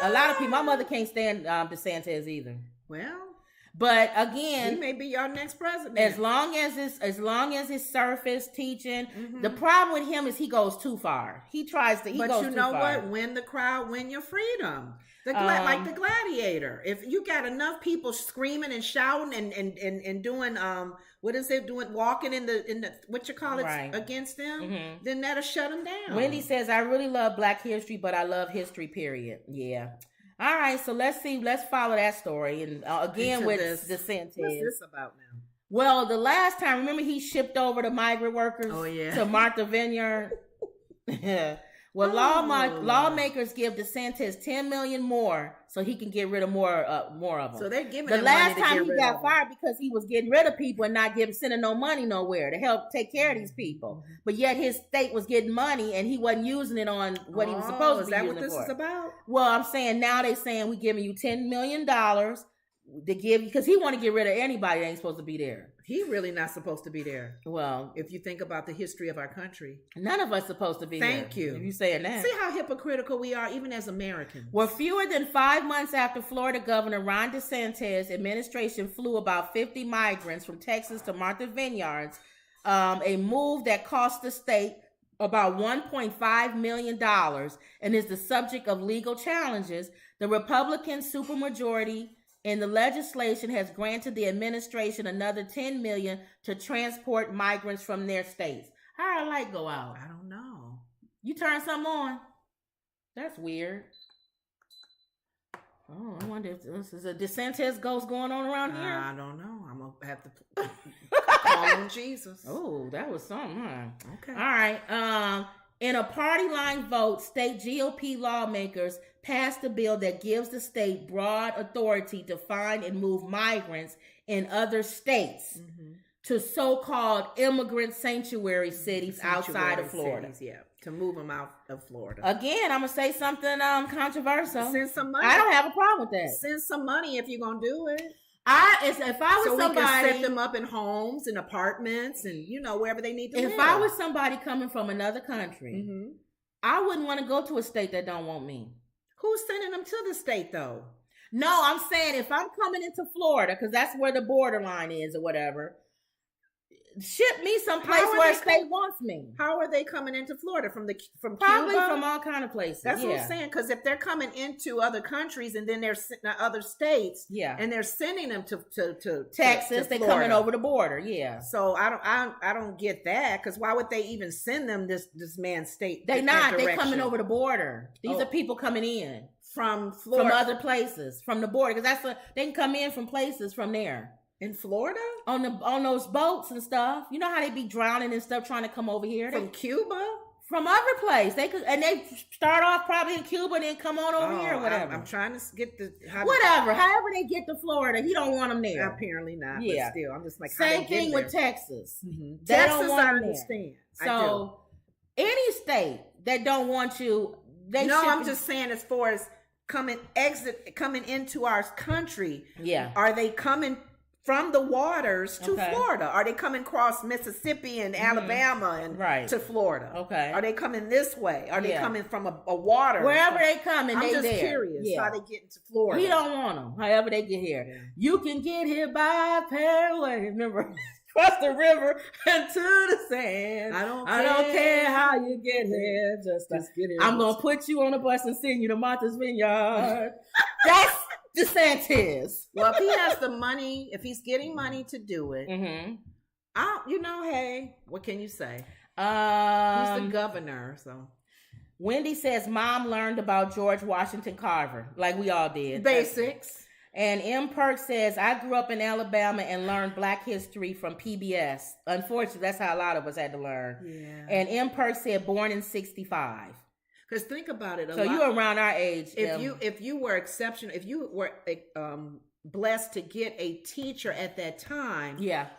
A lot of people. My mother can't stand DeSantis either. Well, but again, he may be your next president. As long as it's surface teaching. The problem with him is he goes too far. He goes too far. But you know what? Win the crowd, win your freedom. Like the gladiator. If you got enough people screaming and shouting and doing walking in the what you call it against them, then that'll shut them down. Wendy says I really love Black history, but I love history. Period. Yeah. All right, so let's follow that story and again with DeSantis. What's this about now? Well, the last time, remember he shipped over the migrant workers to Martha Vineyard. Well, lawmakers give DeSantis $10 million more so he can get rid of more of them. So they're giving the him last money time he got fired because he was getting rid of people and not sending no money nowhere to help take care of these people. But yet his state was getting money and he wasn't using it on what he was supposed to be using it for. Is that what this is about? Well, I'm saying now they're saying we're giving you $10 million to give you because he want to get rid of anybody that ain't supposed to be there. He really not supposed to be there. Well, if you think about the history of our country, none of us supposed to be there. Thank you. If you saying that, see how hypocritical we are, even as Americans. Well, fewer than 5 months after Florida Governor Ron DeSantis' administration flew about 50 migrants from Texas to Martha Vineyards, a move that cost the state about $1.5 million and is the subject of legal challenges. The Republican supermajority and the legislation has granted the administration another $10 million to transport migrants from their states. How our light go out? I don't know. You turn something on? That's weird. Oh, I wonder if this is a DeSantis ghost going on around here. I don't know. I'm gonna have to call on Jesus. Oh, that was something, huh? Okay. All right. In a party line vote, state GOP lawmakers passed a bill that gives the state broad authority to find and move migrants in other states to so-called immigrant sanctuary cities outside of Florida. To move them out of Florida. Again, I'm gonna say something controversial. Send some money. I don't have a problem with that. Send some money if you're gonna do it. If I was somebody, we can set them up in homes and apartments and wherever they need to live. If I was somebody coming from another country, I wouldn't want to go to a state that don't want me. Who's sending them to the state though? No, I'm saying if I'm coming into Florida, because that's where the borderline is or whatever, ship me someplace where a state wants me. How are they coming into Florida? From Probably Cuba? from all kind of places. That's what I'm saying. Because if they're coming into other countries and then they're other states, and they're sending them to Texas, they're coming over the border. Yeah. So I don't get that. Because why would they even send them this man's state? They not. They're coming over the border. These are people coming in from Florida, from other places, from the border. Because they can come in from places from there. In Florida? On those boats and stuff. You know how they be drowning and stuff trying to come over here? From Cuba? From other place. They start off probably in Cuba and then come on over here or whatever. I'm trying to get whatever. However they get to Florida, he don't want them there. Apparently not. Yeah. But still, I'm just like, same thing with Texas. Texas, I understand. So any state that don't want you, I'm just saying as far as coming into our country. Yeah. Are they coming from the waters to Florida? Are they coming across Mississippi and Alabama and to Florida? Okay. Are they coming this way? Are they coming from a water? Wherever they coming, I'm they just there. curious how they get into Florida. We don't want them. However they get here, you can get here by Paraguay. Remember, cross the river and to the sand. I don't care how you get here. Just get here. I'm gonna put you on a bus and send you to Martha's Vineyard. That's DeSantis. Well, if he has the money, if he's getting money to do it, hey, what can you say? He's the governor, so. Wendy says mom learned about George Washington Carver, like we all did. Basics. And M. Perk says, I grew up in Alabama and learned Black history from PBS. Unfortunately, that's how a lot of us had to learn. Yeah. And M. Perk said, born in 65. Because think about it. So you're around our age. If you were exceptional, if you were blessed to get a teacher at that time,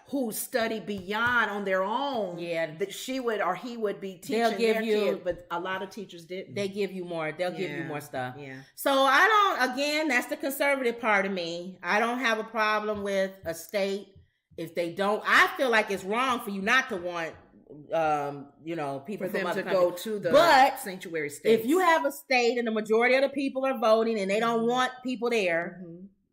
who studied beyond on their own, that she would or he would be teaching their kids, but a lot of teachers didn't. They give you more. They'll give you more stuff. Yeah. So that's the conservative part of me. I don't have a problem with a state if they don't. I feel like it's wrong for you not to want people for them from to other go countries. to the sanctuary states. If you have a state and the majority of the people are voting and they don't want people there,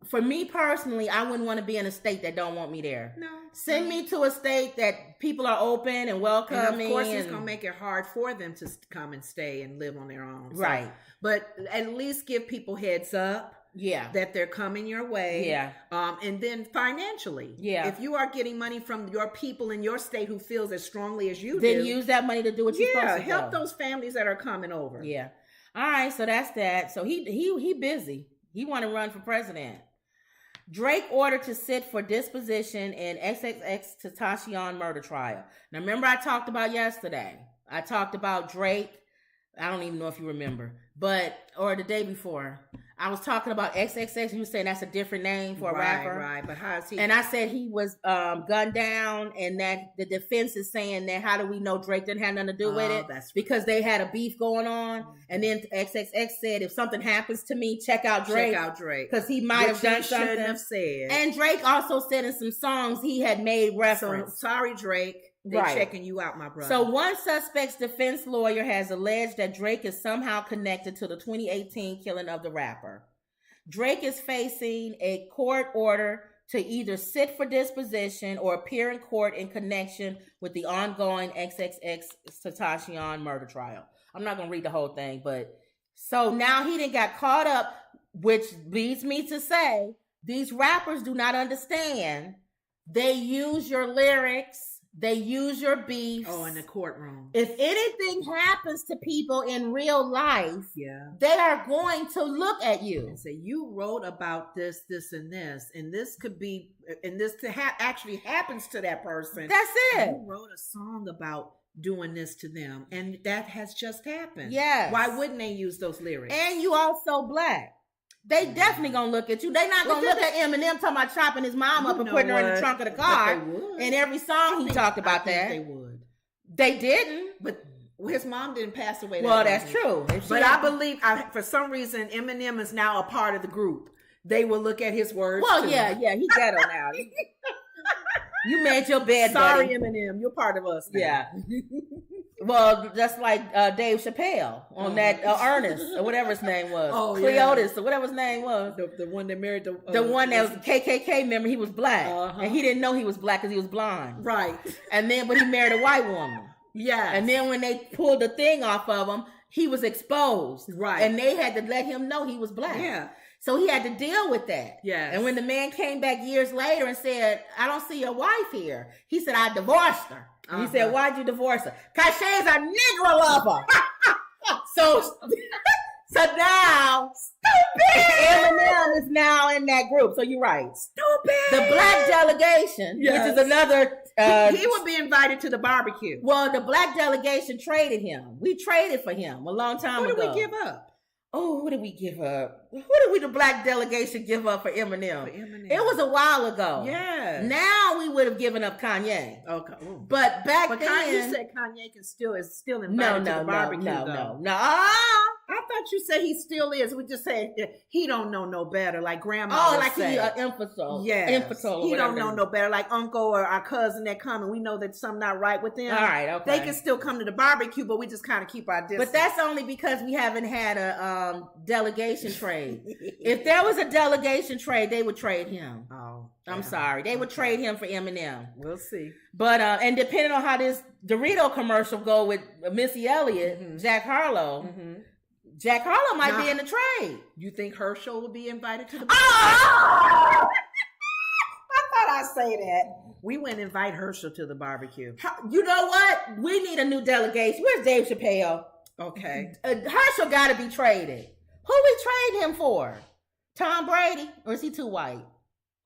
for me personally, I wouldn't want to be in a state that don't want me there. No. Send me to a state that people are open and welcoming. And of course, it's going to make it hard for them to come and stay and live on their own. So, right. But at least give people heads up. Yeah. That they're coming your way. Yeah. And then financially. Yeah. If you are getting money from your people in your state who feels as strongly as you do. Then use that money to do what you're supposed to do. Help those families that are coming over. Yeah. All right. So that's that. So he busy. He want to run for president. Drake ordered to sit for disposition in XXX Tentacion murder trial. Now remember I talked about yesterday. I talked about Drake. I don't even know if you remember. Or the day before. I was talking about XXX. You were saying that's a different name for a rapper. Right, but how is he? And I said he was gunned down, and that the defense is saying that how do we know Drake didn't have nothing to do with it? Because they had a beef going on. And then XXX said, if something happens to me, check out Drake. Because he might have done something. Shouldn't have said. And Drake also said in some songs he had made reference. So, sorry, Drake. They're checking you out, my brother. So one suspect's defense lawyer has alleged that Drake is somehow connected to the 2018 killing of the rapper. Drake is facing a court order to either sit for disposition or appear in court in connection with the ongoing XXX Tentacion murder trial. I'm not going to read the whole thing, but so now he done got caught up, which leads me to say these rappers do not understand. They use your lyrics. They use your beefs. Oh, in the courtroom. If anything happens to people in real life, they are going to look at you and say, "You wrote about this, and this could be, and this actually happens to that person." That's it. You wrote a song about doing this to them, and that has just happened. Yes. Why wouldn't they use those lyrics? And you also Black. They definitely gonna look at you. They not gonna look at Eminem talking about chopping his mom up and putting her in the trunk of the car. In every song he talked about that. They would. They didn't. But his mom didn't pass away. Well, that's true. But I believe, for some reason, Eminem is now a part of the group. They will look at his words. Well, yeah, he's better now. You made your bed, Sorry, buddy. Eminem, you're part of us now. Yeah. Well, just like Dave Chappelle on that Ernest or whatever his name was, Cleotis or whatever his name was, the one that married the one that was KKK member. He was Black, and he didn't know he was Black because he was blind. Right. And then, but he married a white woman. Yeah. And then when they pulled the thing off of him, he was exposed. Right. And they had to let him know he was Black. Yeah. So he had to deal with that. Yes. And when the man came back years later and said, I don't see your wife here, he said, I divorced her. He said, why'd you divorce her? Because she's a Negro lover. so now, Eminem is now in that group. So you're right. Stupid. The Black delegation, which is another... he would be invited to the barbecue. Well, the Black delegation traded him. We traded for him a long time ago. What did we give up? Oh, what did we give up? What did the black delegation give up for Eminem? It was a while ago. Yeah. Now we would have given up Kanye. Okay. But back then, Kanye said Kanye is still invited to the barbecue. No. I thought you said he still is. We just said he don't know no better, like grandma. Oh, like he infidel. Yeah, infidel. He don't know no better, like uncle or our cousin that come, and we know that something not right with them. All right, okay. They can still come to the barbecue, but we just kind of keep our distance. But that's only because we haven't had a delegation trade. If there was a delegation trade, they would trade him. Oh, I'm sorry, they would trade him for Eminem. We'll see. But and depending on how this Dorito commercial go with Missy Elliott, Jack Harlow. Jack Harlow might be in the trade. You think Herschel will be invited to the barbecue? I thought I'd say that. We wouldn't invite Herschel to the barbecue. You know what? We need a new delegation. Where's Dave Chappelle? Okay. Herschel got to be traded. Who we trade him for? Tom Brady? Or is he too white?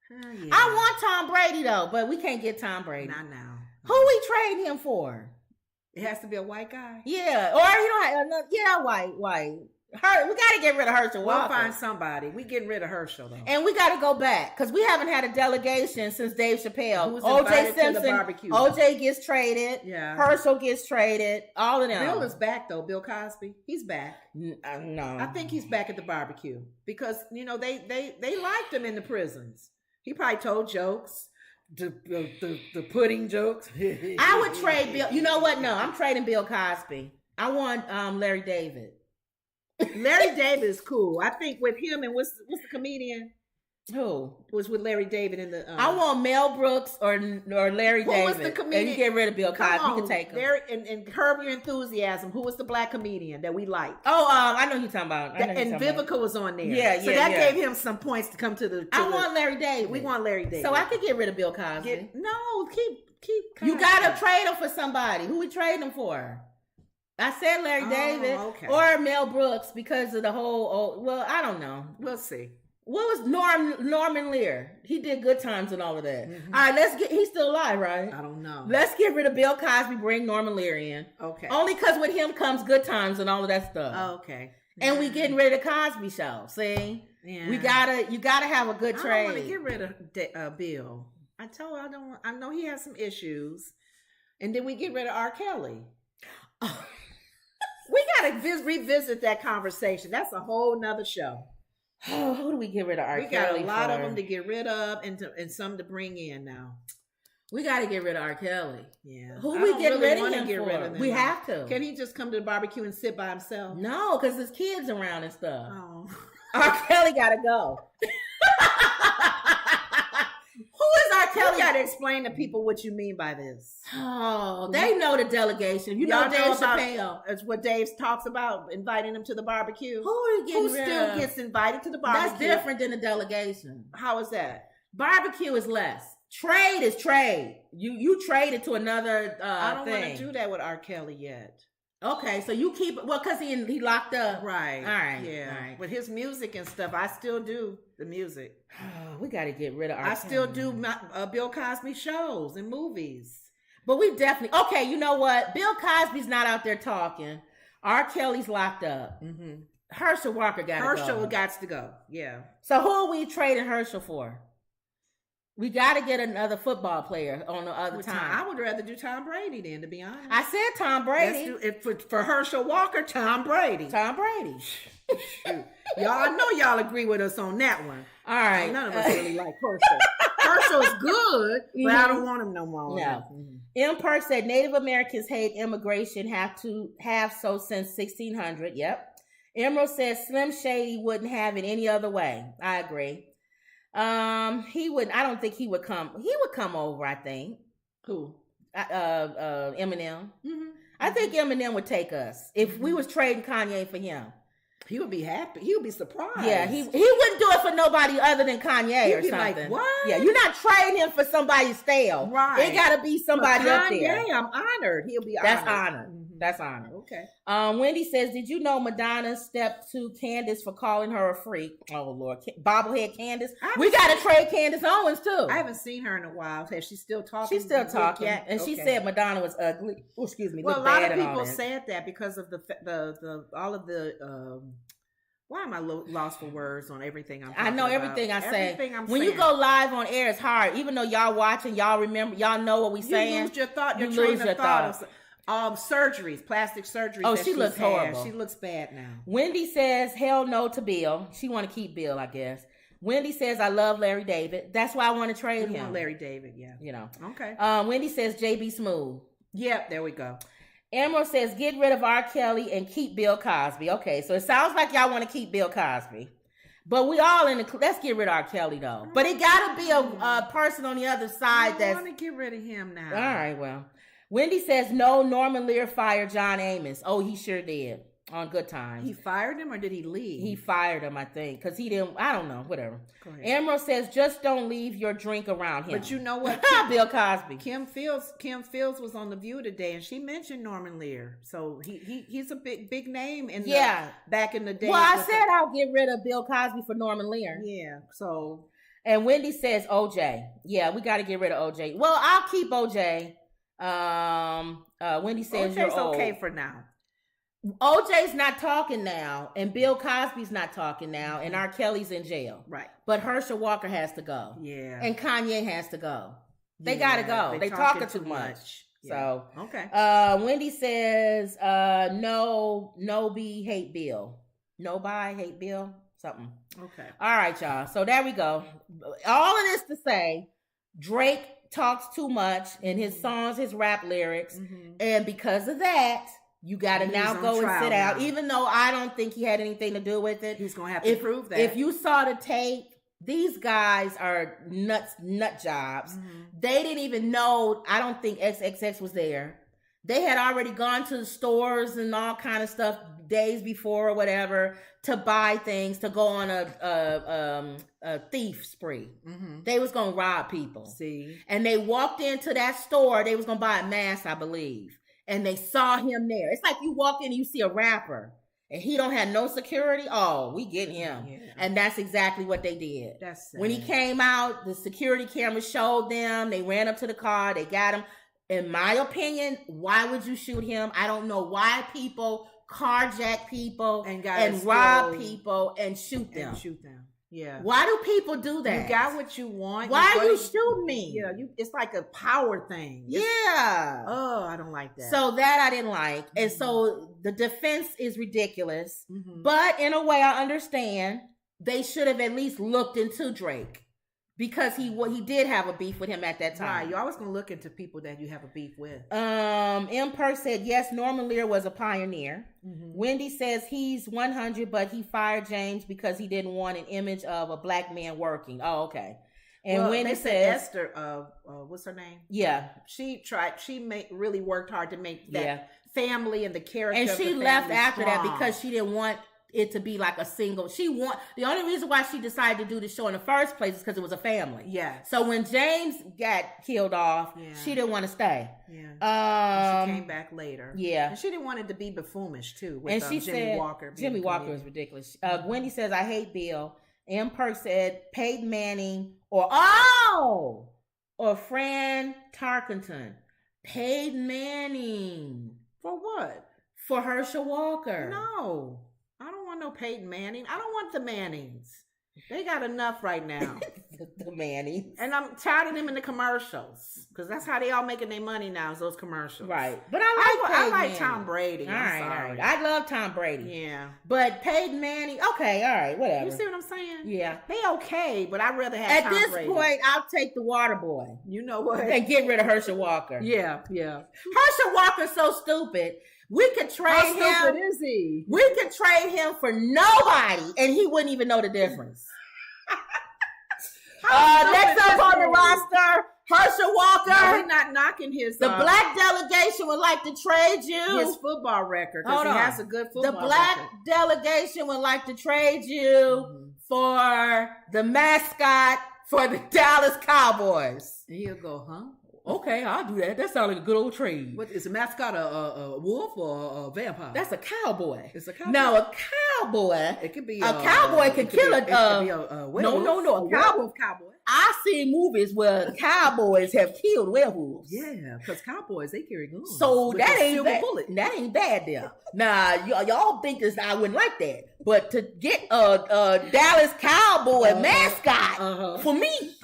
Yeah. I want Tom Brady, though, but we can't get Tom Brady. Not now. Who we trade him for? It has to be a white guy. Yeah, or you don't have another. Yeah, white. We got to get rid of Herschel Walker. We'll find somebody. We getting rid of Herschel though, and we got to go back because we haven't had a delegation since Dave Chappelle. Who's O.J. Simpson, to the barbecue. O.J. gets traded. Yeah, Herschel gets traded. All of them. Bill is back though. Bill Cosby, he's back. No, I think he's back at the barbecue because they liked him in the prisons. He probably told jokes. The pudding jokes. I would trade Bill. You know what? No, I'm trading Bill Cosby. I want Larry David. Larry David is cool. I think with him and what's the comedian? Who was with Larry David in the? I want Mel Brooks or Larry David. Who was the comedian? And you get rid of Bill Cosby. You can take him. Larry and Curb Your Enthusiasm. Who was the black comedian that we liked? Oh, I know who you're talking about. And Vivica was on there. Yeah, so that gave him some points to come to the. I want Larry David. We want Larry David. So I could get rid of Bill Cosby. Keep. You gotta trade him for somebody. Who we trading him for? I said Larry David or Mel Brooks because of the whole. Well, I don't know. We'll see. What was Norman Lear? He did Good Times and all of that. All right, he's still alive, right? I don't know. Let's get rid of Bill Cosby, bring Norman Lear in. Okay. Only because with him comes Good Times and all of that stuff. Okay. And we getting rid of the Cosby Show. See? Yeah. You gotta have a good trade. I don't want to get rid of Bill. I know he has some issues. And then we get rid of R. Kelly. We gotta revisit that conversation. That's a whole nother show. Who do we get rid of R. Kelly? We got a lot of them to get rid of and some to bring in now. We got to get rid of R. Kelly. Yeah. Who we getting rid of him for? We have to. Can he just come to the barbecue and sit by himself? No, because there's kids around and stuff. Oh. R. Kelly got to go. Who is R. Kelly? You got to explain to people what you mean by this. Oh, they know the delegation. You know Dave Chappelle. It's what Dave talks about, inviting him to the barbecue. Who still gets invited to the barbecue? That's different than a delegation. How is that? Barbecue is less. Trade is trade. You trade it to another I don't want to do that with R. Kelly yet. Okay, so you keep it. Well, because he locked up. Right. All right. Yeah. All right. With his music and stuff, I still do the music. We got to get rid of R. Kelly. I still do my Bill Cosby shows and movies. But we definitely... Okay, you know what? Bill Cosby's not out there talking. R. Kelly's locked up. Mm-hmm. Herschel Walker got to go. Herschel got to go. Yeah. So who are we trading Herschel for? We got to get another football player on the other time. I would rather do Tom Brady then, to be honest. I said Tom Brady. For Herschel Walker, Tom Brady. Tom Brady. Y'all, I know y'all agree with us on that one. All right. None of us really like Herschel. Herschel's good, but I don't want him no more. No. M. Perk said Native Americans hate immigration, have so since 1600. Yep. Emerald says Slim Shady wouldn't have it any other way. I agree. He would. I don't think he would come. He would come over. I think. Who? Eminem. Mm-hmm. I think Eminem would take us if we was trading Kanye for him. He would be happy. He would be surprised. Yeah, he wouldn't do it for nobody other than Kanye. He'd or something. Like, what? Yeah, you're not trading him for somebody stale. Right. It got to be somebody up there. Kanye, I'm honored. He'll be That's honored. honored. Mm-hmm. That's honored. Okay. Wendy says, did you know Madonna stepped to Candace for calling her a freak? Oh, Lord. Bobblehead Candace. We got to trade Candace Owens, too. I haven't seen her in a while. Has she still talking? She's still talking. Yeah. And she said Madonna was ugly. Oh, excuse me. Well, a lot of people said that because of the all of the Why am I lost for words on everything I'm I know talking about? everything I say. Everything I'm when saying. you go live on air, it's hard. Even though y'all watching, y'all remember, y'all know what we saying. You lose your thought, your You train lose of your thought. thought. Surgeries, plastic surgeries. Oh, that she looks she's had. horrible. She looks bad now. Wendy says, hell no to Bill. She want to keep Bill, I guess. Wendy says, I love Larry David. That's why I want to trade him. Larry David, yeah. You know. Okay. Wendy says, JB Smooth. Yep, there we go. Emerald says, get rid of R. Kelly and keep Bill Cosby. Okay, so it sounds like y'all want to keep Bill Cosby. But we all in the... Let's get rid of R. Kelly, though. But it got to be a person on the other side I want to get rid of him now. All right, well. Wendy says, no, Norman Lear fired John Amos. Oh, he sure did. On Good Times. He fired him or did he leave? He fired him, I think, because he didn't... I don't know, whatever. Go ahead. Emerald says, just don't leave your drink around him. But you know what? Bill Cosby. Kim Fields was on The View today, and she mentioned Norman Lear. So he's a big name in back in the day. Well, I said I'll get rid of Bill Cosby for Norman Lear. Yeah. So and Wendy says OJ. Yeah, we got to get rid of OJ. Well, I'll keep OJ. Wendy says OJ's okay for now. OJ's not talking now, and Bill Cosby's not talking now, and R. Kelly's in jail. Right. But Herschel Walker has to go. Yeah. And Kanye has to go. They gotta go. They talking too much. Yeah. So okay. Wendy says no be hate Bill. No buy hate Bill. Something. Okay. All right, y'all. So there we go. All of this to say, Drake talks too much in his songs, his rap lyrics, and because of that, you got to now go and sit out. Even though I don't think he had anything to do with it, he's gonna have to prove that. If you saw the tape, these guys are nut jobs. They didn't even know. I don't think XXX was there. They had already gone to the stores and all kind of stuff days before or whatever to buy things to go on a thief spree. They was gonna rob people. See, and they walked into that store. They was gonna buy a mask, I believe, and they saw him there. It's like you walk in and you see a rapper and he don't have no security. Oh, we get him. Yeah. And that's exactly what they did. That's sad. When he came out, the security camera showed them. They ran up to the car. They got him. In my opinion, why would you shoot him? I don't know why people carjack people and rob people and shoot them. Yeah. Why do people do that? You got what you want. Why are you shooting me? Yeah, it's like a power thing. Yeah. Oh, I don't like that. So that I didn't like. And so the defense is ridiculous. But in a way, I understand they should have at least looked into Drake. Because he did have a beef with him at that time. Right, you're always going to look into people that you have a beef with. M. Perk said, yes, Norman Lear was a pioneer. Wendy says he's 100, but he fired James because he didn't want an image of a black man working. Oh, okay. And Wendy says Esther, what's her name? Yeah. She really worked hard to make that family and the character. And she left after that because she didn't want it to be like a single. The only reason why she decided to do the show in the first place is because it was a family. Yeah. So when James got killed off, she didn't want to stay. Yeah. She came back later. Yeah. And she didn't want it to be buffoonish too. With, and she Jimmy said Walker. Jimmy Walker was ridiculous. Wendy says, I hate Bill. M. Perk said Peyton Manning or Fran Tarkenton. Peyton Manning. For what? For Herschel Walker. No. I don't want no Peyton Manning. I don't want the Mannings. They got enough right now. The Mannings. And I'm tired of them in the commercials. Because that's how they all making their money now is those commercials. Right. But I like Tom Brady. All right. I love Tom Brady. Yeah. But Peyton Manning, okay, all right, whatever. You see what I'm saying? Yeah. They okay, but I'd rather have Tom Brady. At this point, I'll take the water boy. You know what? And get rid of Herschel Walker. Yeah. Herschel Walker's so stupid. We could trade him. How stupid is he? We could trade him for nobody, and he wouldn't even know the difference. Next up on the roster, Herschel Walker. No, we're not knocking his. The black delegation would like to trade you. His football record, because he has a good football record. The black delegation would like to trade you for the mascot for the Dallas Cowboys. And he'll go, huh? okay, I'll do that. That sounds like a good old trade. What is a mascot? A wolf or a vampire? That's a cowboy. It's a cowboy. No, a cowboy. It could be a cowboy could kill it could be a werewolf. No. A werewolf cowboy. I've seen movies where cowboys have killed werewolves. Yeah, because cowboys, they carry guns. So with that a ain't silver bad. bullet. That ain't bad there. Nah, y'all think this? I wouldn't like that. But to get a Dallas Cowboy mascot for me,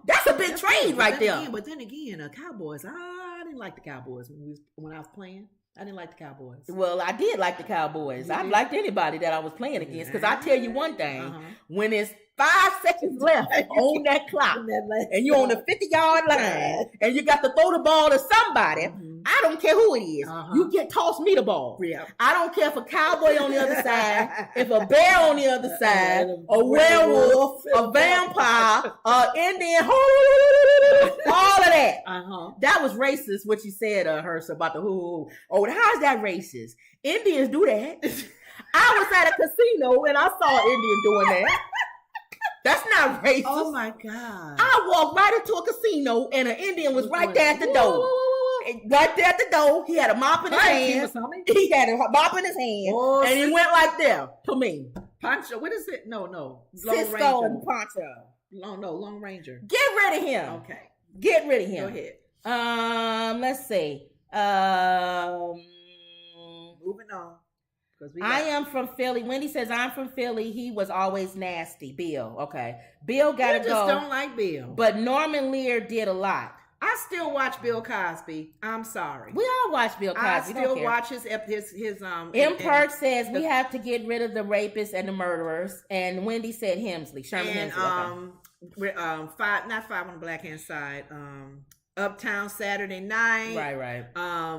that's a big trade right there. But then again, Cowboys. I didn't like the Cowboys when I was playing. I didn't like the Cowboys. Well, I did like the Cowboys. I liked anybody that I was playing against. Because I tell you one thing, when it's 5 seconds left on that clock, and you're on the 50-yard line, and you got to throw the ball to somebody, I don't care who it is. You toss me the ball. Yeah. I don't care if a cowboy on the other side, if a bear on the other side, a werewolf, a vampire, Indian, all of that. That was racist, what you said, Hersh, about the who. Oh, how's that racist? Indians do that. I was at a casino and I saw an Indian doing that. That's not racist. Oh my God. I walked right into a casino and an Indian was right there at the door. Right there at the door. He had a mop in his hand. He had a mop in his hand. Oh, and he went like there to me. Poncho, what is it? No. Cisco and Poncho. Long Ranger. Get rid of him. Okay. Get rid of him. Go ahead. Let's see. Moving on. I am from Philly. Wendy says, I'm from Philly. He was always nasty. Bill. Okay. Bill got to go. I just don't like Bill. But Norman Lear did a lot. I still watch Bill Cosby. I'm sorry. We all watch Bill Cosby. I still watch his M. Perk says we have to get rid of the rapists and the murderers. And Wendy said Hemsley. Sherman Hemsley. Not Five on the Black Hand Side. Uptown Saturday Night. Right.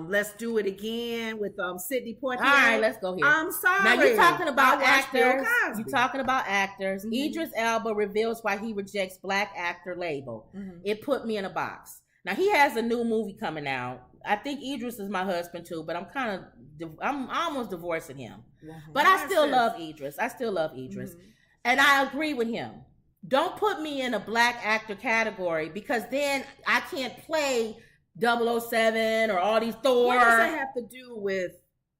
Let's Do It Again with Sidney Poitier. All right, let's go here. I'm sorry. Now you're talking about actors. You're talking about actors. Idris Elba reveals why he rejects black actor label. It put me in a box. Now he has a new movie coming out. I think Idris is my husband too, but I'm almost divorcing him. But I still love Idris. And I agree with him. Don't put me in a black actor category because then I can't play 007 or all these Thor. What does that have to do with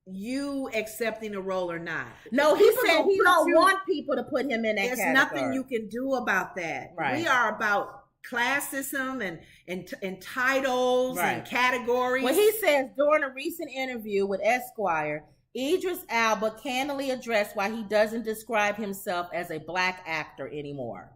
you accepting a role or not? No, he said he don't want people to put him in that category. There's nothing you can do about that. Right. We are about classism and titles and categories. Well, he says during a recent interview with Esquire, Idris Elba candidly addressed why he doesn't describe himself as a black actor anymore.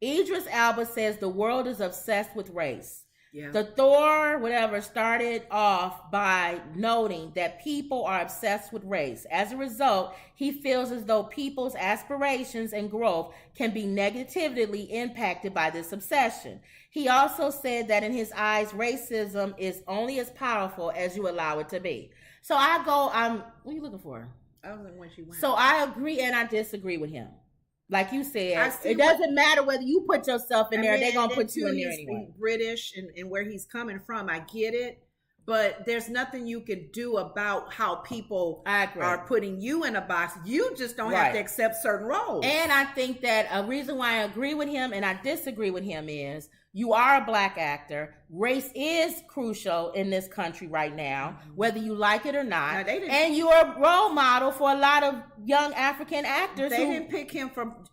Idris Elba says the world is obsessed with race. Yeah. The Thor, started off by noting that people are obsessed with race. As a result, he feels as though people's aspirations and growth can be negatively impacted by this obsession. He also said that in his eyes, racism is only as powerful as you allow it to be. So what are you looking for? I was like, when she went. So I agree and I disagree with him. Like you said, it doesn't matter whether you put yourself in there, they're going to put you in there anyway. British and where he's coming from, I get it. But there's nothing you can do about how people are putting you in a box. You just don't have to accept certain roles. And I think that a reason why I agree with him and I disagree with him is you are a black actor. Race is crucial in this country right now, whether you like it or not. And you're a role model for a lot of young African actors. They didn't pick him from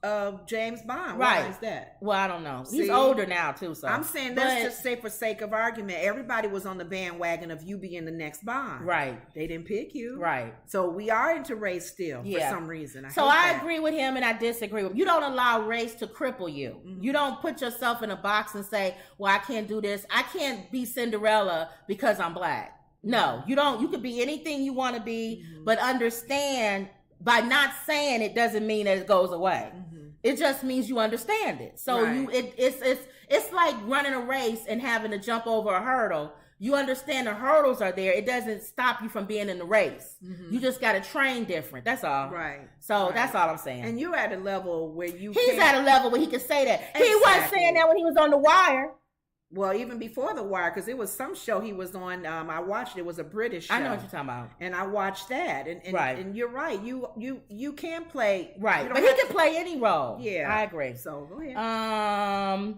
James Bond. Right. Why is that? Well, I don't know. He's older now, too. So I'm saying let's just say for sake of argument, everybody was on the bandwagon of you being the next Bond. Right. They didn't pick you. Right. So we are into race still for some reason. I agree with him and I disagree with him. You don't allow race to cripple you. You don't put yourself in a box and say, well, I can't do this. I can't be Cinderella because I'm black. No, you don't. You could be anything you want to be, but understand by not saying it doesn't mean that it goes away. It just means you understand it. So it's like running a race and having to jump over a hurdle. You understand the hurdles are there. It doesn't stop you from being in the race. You just got to train different. That's all. Right. So that's all I'm saying. And you're at a level where he's at a level where he can say that. Exactly. He wasn't saying that when he was on The Wire. Well, even before The Wire, because it was some show he was on. I watched it. It was a British show. I know what you're talking about. And I watched that. And you're right. You can play. Right. But he can play any role. Yeah. I agree. So go ahead.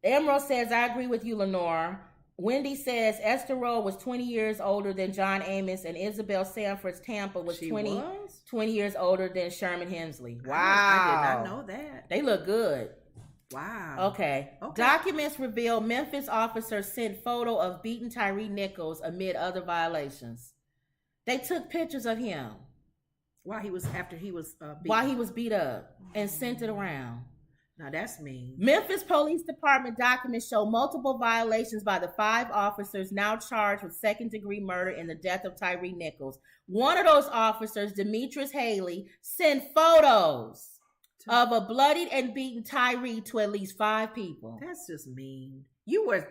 Emerald says, I agree with you, Lenore. Wendy says Esther Rowe was 20 years older than John Amos, and Isabel Sanford's Tampa was 20 years older than Sherman Hemsley. Wow. I did not know that. They look good. Wow. Okay. Documents reveal Memphis officers sent photo of beaten Tyree Nichols amid other violations. They took pictures of him while he was beat up and sent it around. Now that's mean. Memphis Police Department documents show multiple violations by the 5 officers now charged with second-degree murder in the death of Tyree Nichols. One of those officers, Demetrius Haley, sent photos of a bloodied and beaten Tyree to at least 5 people. That's just mean. You were.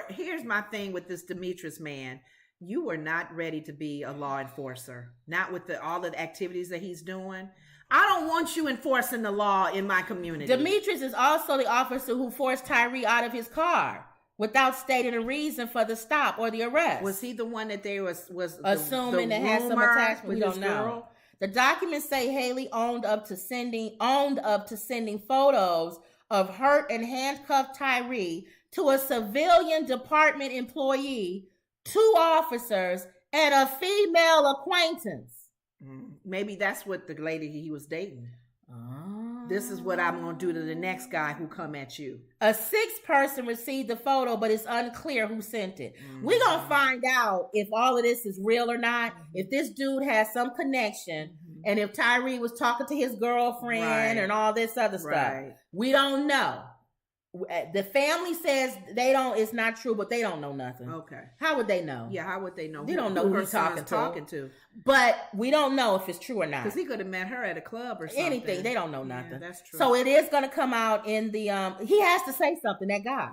Here's my thing with this Demetrius man. You were not ready to be a law enforcer. Not with all the activities that he's doing. I don't want you enforcing the law in my community. Demetrius is also the officer who forced Tyree out of his car without stating a reason for the stop or the arrest. Was he the one that they was assuming that had some attachment? We don't know. The documents say Haley owned up to sending photos of hurt and handcuffed Tyree to a civilian department employee, 2 officers, and a female acquaintance. Maybe that's what the lady he was dating. This is what I'm going to do to the next guy who come at you. A 6th person received the photo, but it's unclear who sent it. We're going to find out if all of this is real or not, if this dude has some connection, and if Tyree was talking to his girlfriend and all this other stuff. We don't know. The family says it's not true, but they don't know nothing. Okay. How would they know? Yeah, how would they know? They don't know who he's talking to. But we don't know if it's true or not. Because he could have met her at a club or something. Anything. They don't know nothing. Yeah, that's true. So it is going to come out in the, he has to say something, that guy.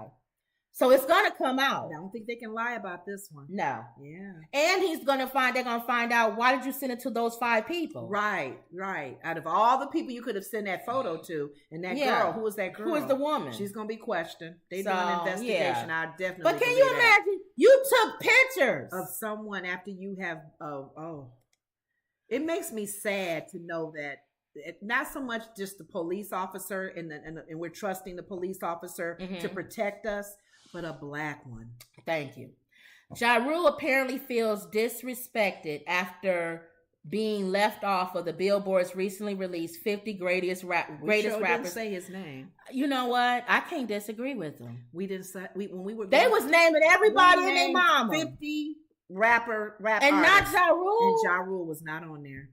So it's going to come out. I don't think they can lie about this one. No. Yeah. And they're going to find out, why did you send it to those 5 people? Right. Out of all the people you could have sent that photo to, and that girl, who was that girl? Who is the woman? She's going to be questioned. They do an investigation. Yeah. I definitely. But can you imagine? You took pictures of someone after you have, it makes me sad to know that not so much just the police officer and we're trusting the police officer to protect us, but a black one. Thank you. Ja Rule apparently feels disrespected after being left off of the Billboard's recently released 50 greatest rappers. Didn't say his name. You know what? I can't disagree with them. We didn't say when we were. They was naming everybody and their mama. 50 rap and artists. Not Ja Rule. And Ja Rule was not on there.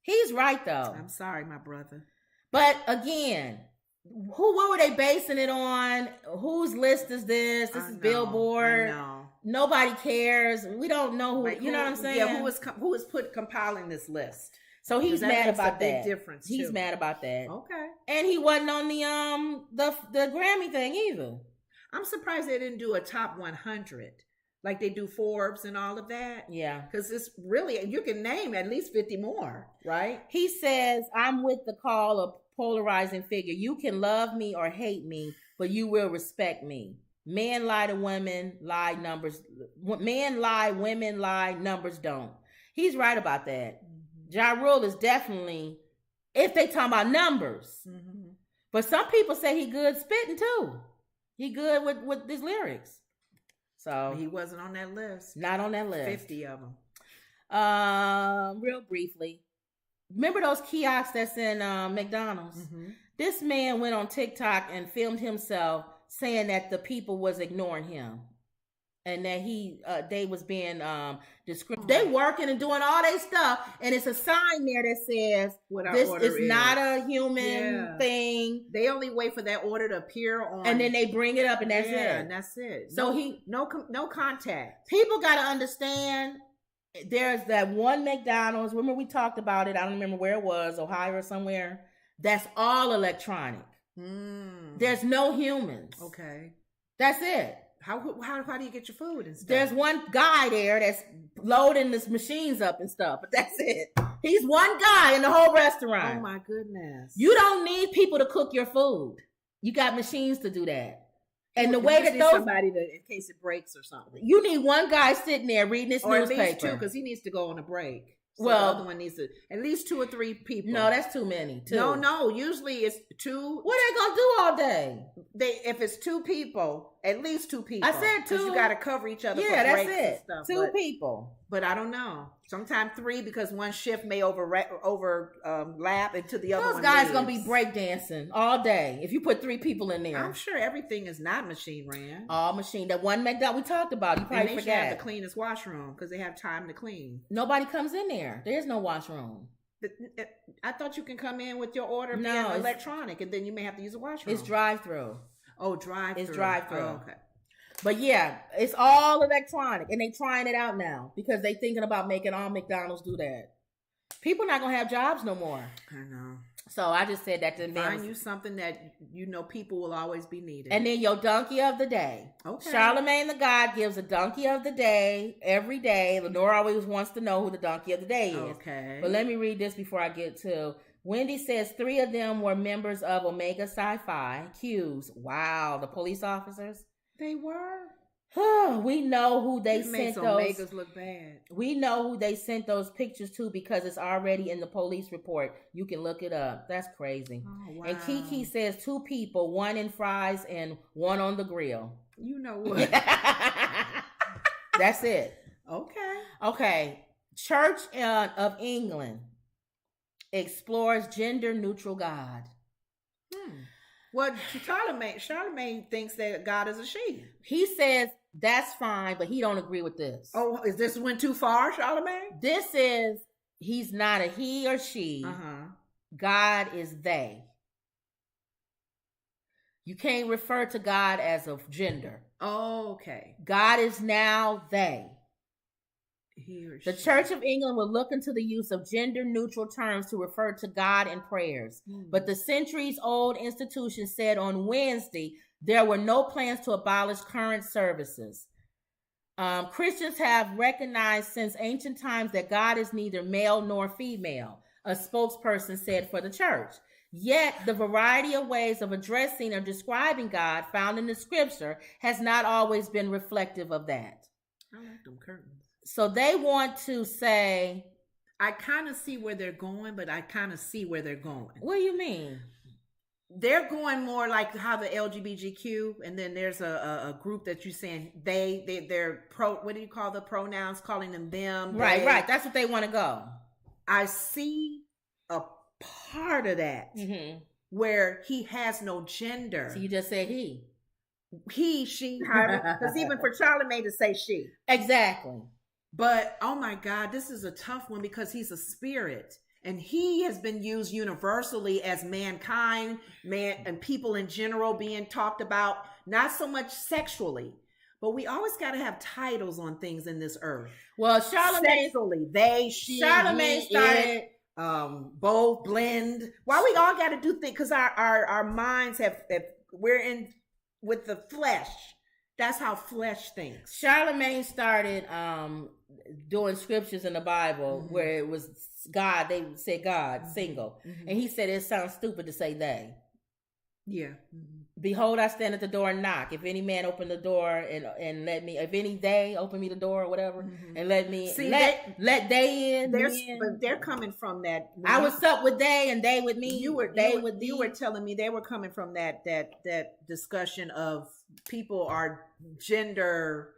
He's right though. I'm sorry, my brother. But again, what were they basing it on? Whose list is this? This is Billboard. Nobody cares. We don't know who. You know what I'm saying? Yeah, who was compiling this list? So he's mad about that. Big difference. He's mad about that. Okay. And he wasn't on the Grammy thing either. I'm surprised they didn't do a top 100 like they do Forbes and all of that. Yeah. Because it's really, you can name at least 50 more, right? He says, I'm with the call of polarizing figure. You can love me or hate me, but you will respect me. Men lie to women, lie numbers. Men lie, women lie, numbers don't. He's right about that. Ja Rule is definitely, if they talking about numbers. But some people say he good spitting too. He good with his lyrics. So he wasn't on that list. Not on that list. 50 of them. Real briefly. Remember those kiosks that's in McDonald's? This man went on TikTok and filmed himself saying that the people was ignoring him. And that they was being discriminated. They working and doing all their stuff, and it's a sign there that says this is not a human thing. They only wait for that order to appear on, and then they bring it up, and that's it. And that's it. So no contact. People got to understand. There's that one McDonald's. Remember we talked about it. I don't remember where it was, Ohio or somewhere. That's all electronic. There's no humans. Okay, that's it. How do you get your food and stuff? There's one guy there that's loading his machines up and stuff, but that's it. He's one guy in the whole restaurant. Oh my goodness. You don't need people to cook your food. You got machines to do that. And the way that somebody in case it breaks or something. You need one guy sitting there reading his newspaper. At least 2, because he needs to go on a break. So Well, the other one needs to at least 2 or 3 people. No, that's too many. 2. No. Usually it's 2. What are they gonna do all day? If it's 2 people, at least 2 people. I said 2. Because you got to cover each other. Yeah, for that's breaks it. and stuff. 2 people. But I don't know. Sometimes 3 because one shift may overlap into the other. Those one guys leaves. gonna be breakdancing all day. If you put 3 people in there, I'm sure everything is not machine ran. all machine. That one McDonald we talked about, you And probably they should have forgot. the cleanest washroom because they have time to clean. Nobody comes in there. There's no washroom. But I thought you can come in with your order No, being it's- electronic, and then you may have to use a washroom. It's drive-through. Oh, drive-through. It's drive-through. Oh, okay. But yeah, it's all electronic, and they trying it out now because they thinking about making all McDonald's do that. People not gonna have jobs no more. I know. So I just said that to them. Find you something that you know people will always be needed. And then your donkey of the day. Okay. Charlemagne the God gives a donkey of the day every day. Lenore always wants to know who the donkey of the day is. Okay. But let me read this before I get to. Wendy says 3 of them were members of Omega Sci-Fi. Q's. Wow, the police officers. They were. We know who they It makes sent those. Omegas look bad. We know who they sent those pictures to because it's already in the police report. You can look it up. That's crazy. Oh, wow. And Kiki says 2 people, 1 in fries and 1 on the grill. You know what? That's it. Okay. Okay. Church of England explores gender neutral God. Well, Charlemagne thinks that God is a she. He says that's fine, but he don't agree with this. Oh, is this went too far, Charlemagne? This is he's not a he or she. God is they. You can't refer to God as of gender. Okay. God is now they. He or The she. Church of England will look into the use of gender-neutral terms to refer to God in prayers. But the centuries-old institution said on Wednesday there were no plans to abolish current services. Christians have recognized since ancient times that God is neither male nor female, a spokesperson said for the church. Yet the variety of ways of addressing or describing God found in the scripture has not always been reflective of that. I like them curtains. So they want to say, I kind of see where they're going, but I kind of see where they're going. what do you mean? They're going more like how the LGBTQ, and then there's a group that you're saying they're pro. What do you call the pronouns? Calling them them. Right, they. right. That's what they want to go. I see a part of that where he has no gender. So you just said he. He, she, her. Because even for Charlemagne to say she. Exactly. But, oh my God, this is a tough one because he's a spirit. And he has been used universally as mankind, man, and people in general being talked about, not so much sexually, but we always got to have titles on things in this earth. Well, Charlemagne, Sexually, they, she, Charlemagne he, started. it, both, blend. Why we all got to do things? Because our minds have, we're in with the flesh. That's how flesh thinks. Charlemagne started doing scriptures in the Bible where it was God. They would say God single, and he said it sounds stupid to say they. Yeah. Behold, I stand at the door and knock. If any man open the door and let me, if any they open me the door or whatever, and let me See, let they in. But they're coming from that. I was up with they and they with me. You were with telling me they were coming from that discussion of people are gender.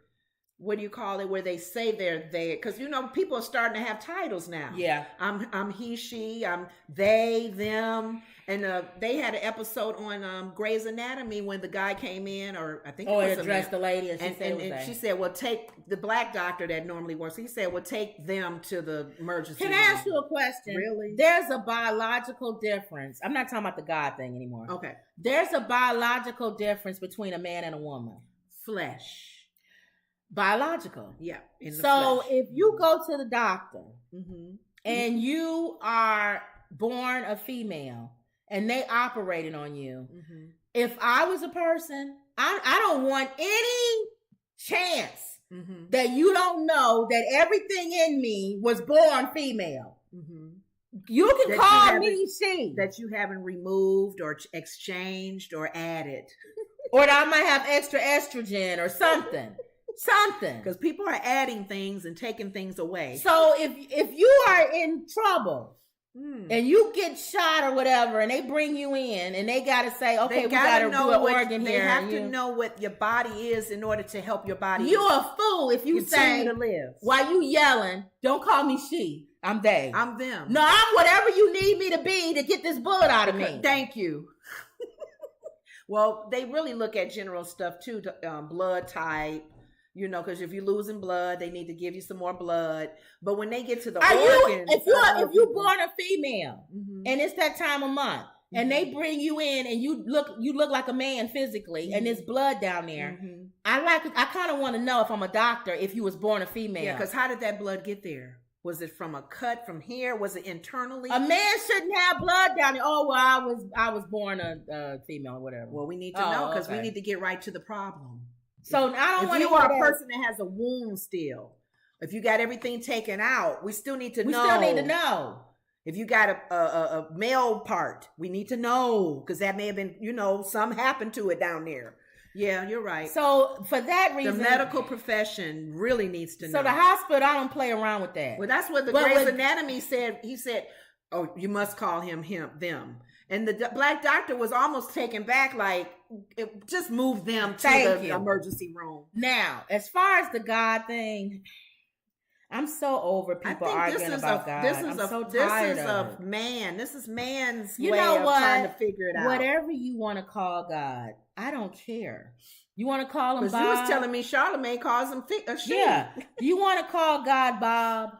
What do you call it? Where they say they're they, because people are starting to have titles now. Yeah, I'm he, she, I'm they, them, and they had an episode on Grey's Anatomy when the guy came in, or I think it addressed the lady, and she said, "Well, take the black doctor that normally works." He said, "Well, take them to the emergency Can room." I ask you a question? Really? There's a biological difference. I'm not talking about the God thing anymore. Okay. There's a biological difference between a man and a woman. Flesh. Biological. Yeah. In the So flesh. if you go to the doctor and you are born a female and they operated on you, if I was a person, I don't want any chance that you don't know that everything in me was born female. You can That call you me she. that you haven't removed or exchanged or added. Or that I might have extra estrogen or something. something. Because people are adding things and taking things away. So if you are in trouble and you get shot or whatever, and they bring you in, and they got to say, okay, we got to do an organ here. They have to know what your body is in order to help your body. You're a fool if you say to live. while you yelling, don't call me she. I'm they. I'm them. No, I'm whatever you need me to be to get this bullet out of me. Thank you. Well, they really look at general stuff too, blood type. You know, because if you're losing blood, they need to give you some more blood. But when they get to the organs, if you're born a female and it's that time of month and they bring you in and you look like a man physically and there's blood down there, I kind of want to know if I'm a doctor if you was born a female. Yeah, because how did that blood get there? Was it from a cut from here? Was it internally? A man shouldn't have blood down there. Oh well, I was born a female or whatever. Well, we need to know because we need to get right to the problem. So I don't want to. If you are a person that has a wound still, if you got everything taken out, we still need to know. We still need to know. If you got a male part, we need to know because that may have been, some happened to it down there. Yeah, you're right. So for that reason, the medical profession really needs to know. So the hospital, I don't play around with that. Well, that's what the Grey's Anatomy said. He said, "Oh, you must call him, them." And the black doctor was almost taken back, like, just move them to the emergency room. Now, as far as the God thing, I'm so over people arguing about God. This is man's way of trying to figure it out. Whatever you want to call God, I don't care. You want to call him Bob? You was telling me Charlemagne calls him a she. Yeah. You want to call God Bob?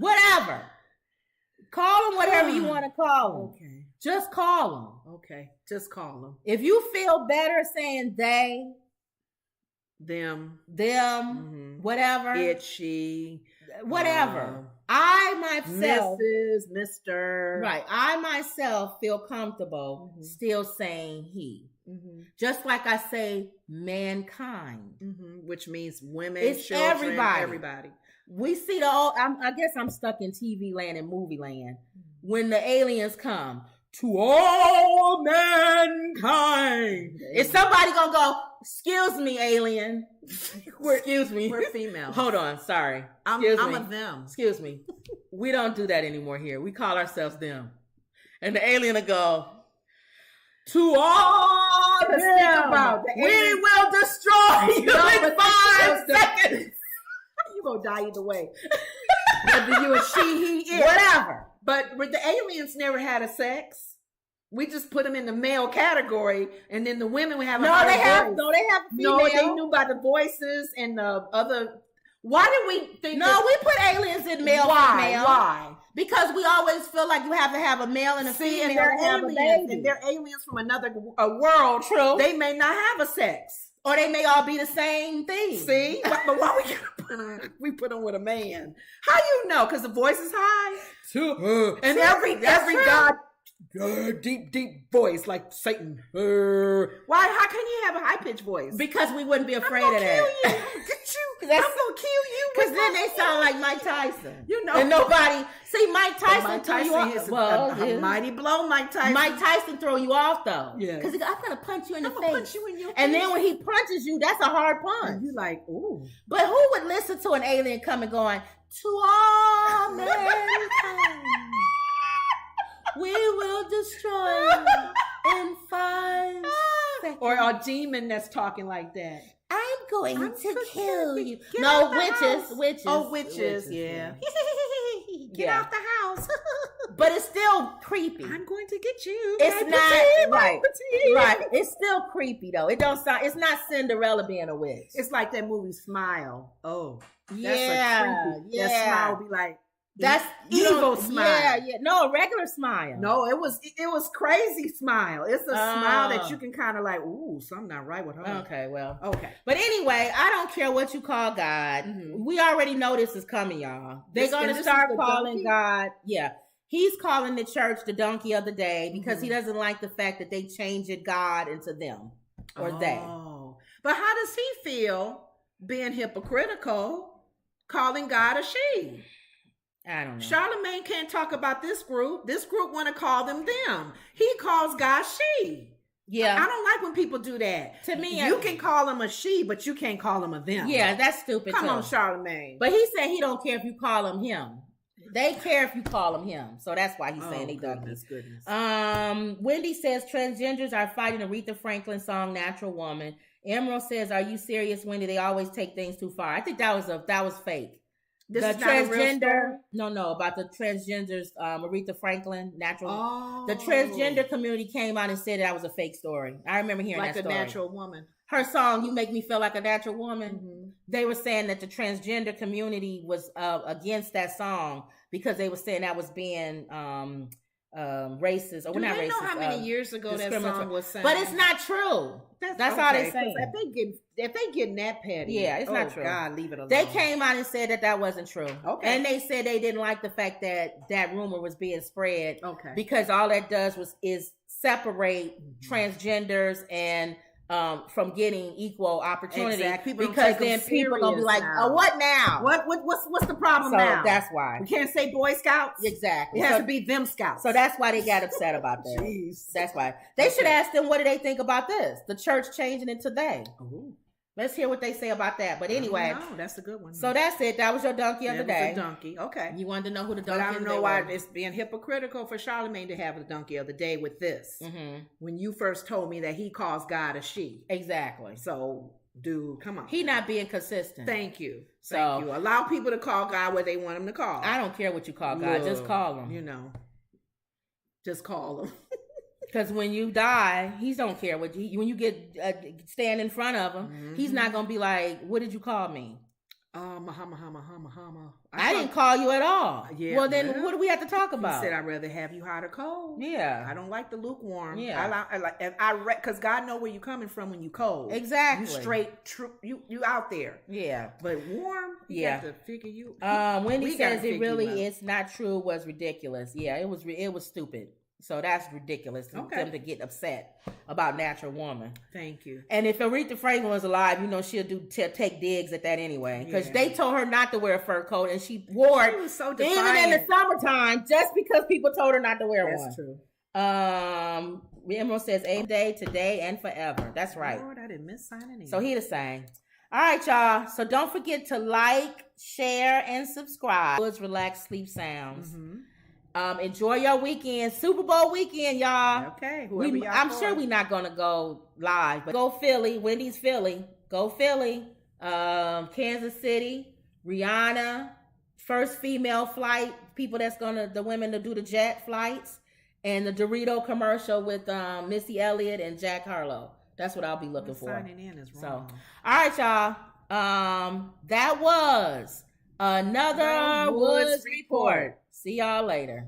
Whatever. Call him whatever you want to call him. Okay. Just call him. Okay. Just call him. If you feel better saying they, them, whatever. It, she, whatever. I myself, Mrs., Mr. Right. I myself feel comfortable still saying he. Just like I say mankind. Which means women, it's children, everybody. We see I guess I'm stuck in TV land and movie land. When the aliens come, to all mankind. Is somebody gonna go, excuse me, alien? Excuse me. We're female. Hold on, sorry. I'm a them. Excuse me. We don't do that anymore here. We call ourselves them. And the alien will go, to all them, we will destroy you in 5 seconds. You gonna die either way. Whether you a she, he, is. Whatever. But the aliens never had a sex. We just put them in the male category, and then the women would have a higher voice. They have female. No, they knew by the voices and the other. Why did we think? No, we put aliens in male. Female. Why? Because we always feel like you have to have a male and a female and they're to have aliens, a baby. and they're aliens from another world. True. They may not have a sex, or they may all be the same thing. See, but why we put them with a man? How you know? Because the voice is high. And every God. Deep voice like Satan. Why? How can you have a high pitched voice? Because we wouldn't be afraid of that. I'm gonna kill you. Because then they sound like Mike Tyson. You know, and nobody see Mike Tyson. Mike Tyson is a mighty blow. Mike Tyson. Mike Tyson throw you off though. Yeah. Because I'm gonna punch you in the face. Punch you in your and face. then when he punches you, that's a hard punch. And you like, ooh. But who would listen to an alien coming going to all mankind? We will destroy you in 5 seconds. Or a demon that's talking like that. I'm going to kill you. Get No, out the witches. house. Witches. Oh, witches. Yeah. Get out the house. But it's still creepy. I'm going to get you. It's not right. Right. It's still creepy though. It don't sound. It's not Cinderella being a witch. It's like that movie Smile. Oh, that's yeah. creepy. That smile will be like. That's evil smile. Yeah. No, a regular smile. No, it was crazy smile. It's a smile that you can kind of like, ooh, something not right with her. Okay, well. Okay. But anyway, I don't care what you call God. We already know this is coming, y'all. They're going to start calling God. Yeah. He's calling the church the donkey of the day because he doesn't like the fact that they changed God into them or they. But how does he feel being hypocritical, calling God a she? I don't know. Charlemagne can't talk about this group. This group want to call them. He calls God she. Yeah. I don't like when people do that. To me, you can call him a she, but you can't call him a them. Yeah, that's stupid. Come too. on, Charlamagne. But he said he don't care if you call him him. They care if you call him him. So that's why he's saying they donkeys. Goodness. Wendy says transgenders are fighting Aretha Franklin song "Natural Woman." Emerald says, "Are you serious, Wendy? They always take things too far." I think that was fake. This the is not a real transgender, story? no, about the transgenders, Aretha Franklin, natural. Oh. The transgender community came out and said that was a fake story. I remember hearing like that story. a natural woman. Her song, "You Make Me Feel Like a Natural Woman." Mm-hmm. They were saying that the transgender community was against that song because they were saying that was being racist or Do not they racist. know how many years ago that song was sang? But it's not true. That's all they saying. If they getting that petty, yeah, it's not true. God, leave it alone. They came out and said that wasn't true. Okay, and they said they didn't like the fact that rumor was being spread. Okay, because all that does is separate transgenders and from getting equal opportunity. Exactly. Because then people gonna be like, now. "Oh, what now? What's the problem so now?" That's why we can't say Boy Scouts. Exactly. It has to be them Scouts. So that's why they got upset about that. Jeez. That's why they should ask them what do they think about this? The church changing it today. Ooh. Let's hear what they say about that. But anyway, that's a good one. So that's it. That was your donkey of the day. A donkey. Okay. You wanted to know who the donkey but I of don't the know day why was. it's being hypocritical for Charlamagne to have the donkey of the day with this. Mm-hmm. When you first told me that he calls God a she. Exactly. So, dude, come on. He not being consistent. Thank you. Thank you. Allow people to call God what they want him to call. I don't care what you call God. Just call him. You know. Just call him. Because when you die, he don't care what you. When you get stand in front of him, he's not gonna be like, "What did you call me?" Mahama. I didn't call you at all. Yeah. Well, then what do we have to talk about? He said, "I'd rather have you hot or cold." Yeah. I don't like the lukewarm. Yeah. I like because God know where you coming from when you cold. Exactly. You straight, true. You out there. Yeah. But warm. You have to figure you. Wendy says it really is not true. Was ridiculous. Yeah, it was stupid. So that's ridiculous for them to get upset about Natural Woman. Thank you. And if Aretha Franklin was alive, she'll take digs at that anyway. Because they told her not to wear a fur coat, and she wore it was so even in the summertime, just because people told her not to wear one. That's true. Emerald says, "A day, today, and forever." That's right. Lord, I didn't miss signing in. So he the same. All right, y'all. So don't forget to like, share, and subscribe. Woods Relax Sleep Sounds. Mm-hmm. Enjoy your weekend, Super Bowl weekend, y'all. Okay, I'm sure we're not gonna go live, but go Philly. Wendy's Philly. Go Philly. Kansas City. Rihanna. First female flight. People the women to do the jet flights, and the Dorito commercial with Missy Elliott and Jack Harlow. That's what I'll be looking for. Signing in is wrong. So, all right, y'all. That was another Woods Report. See y'all later.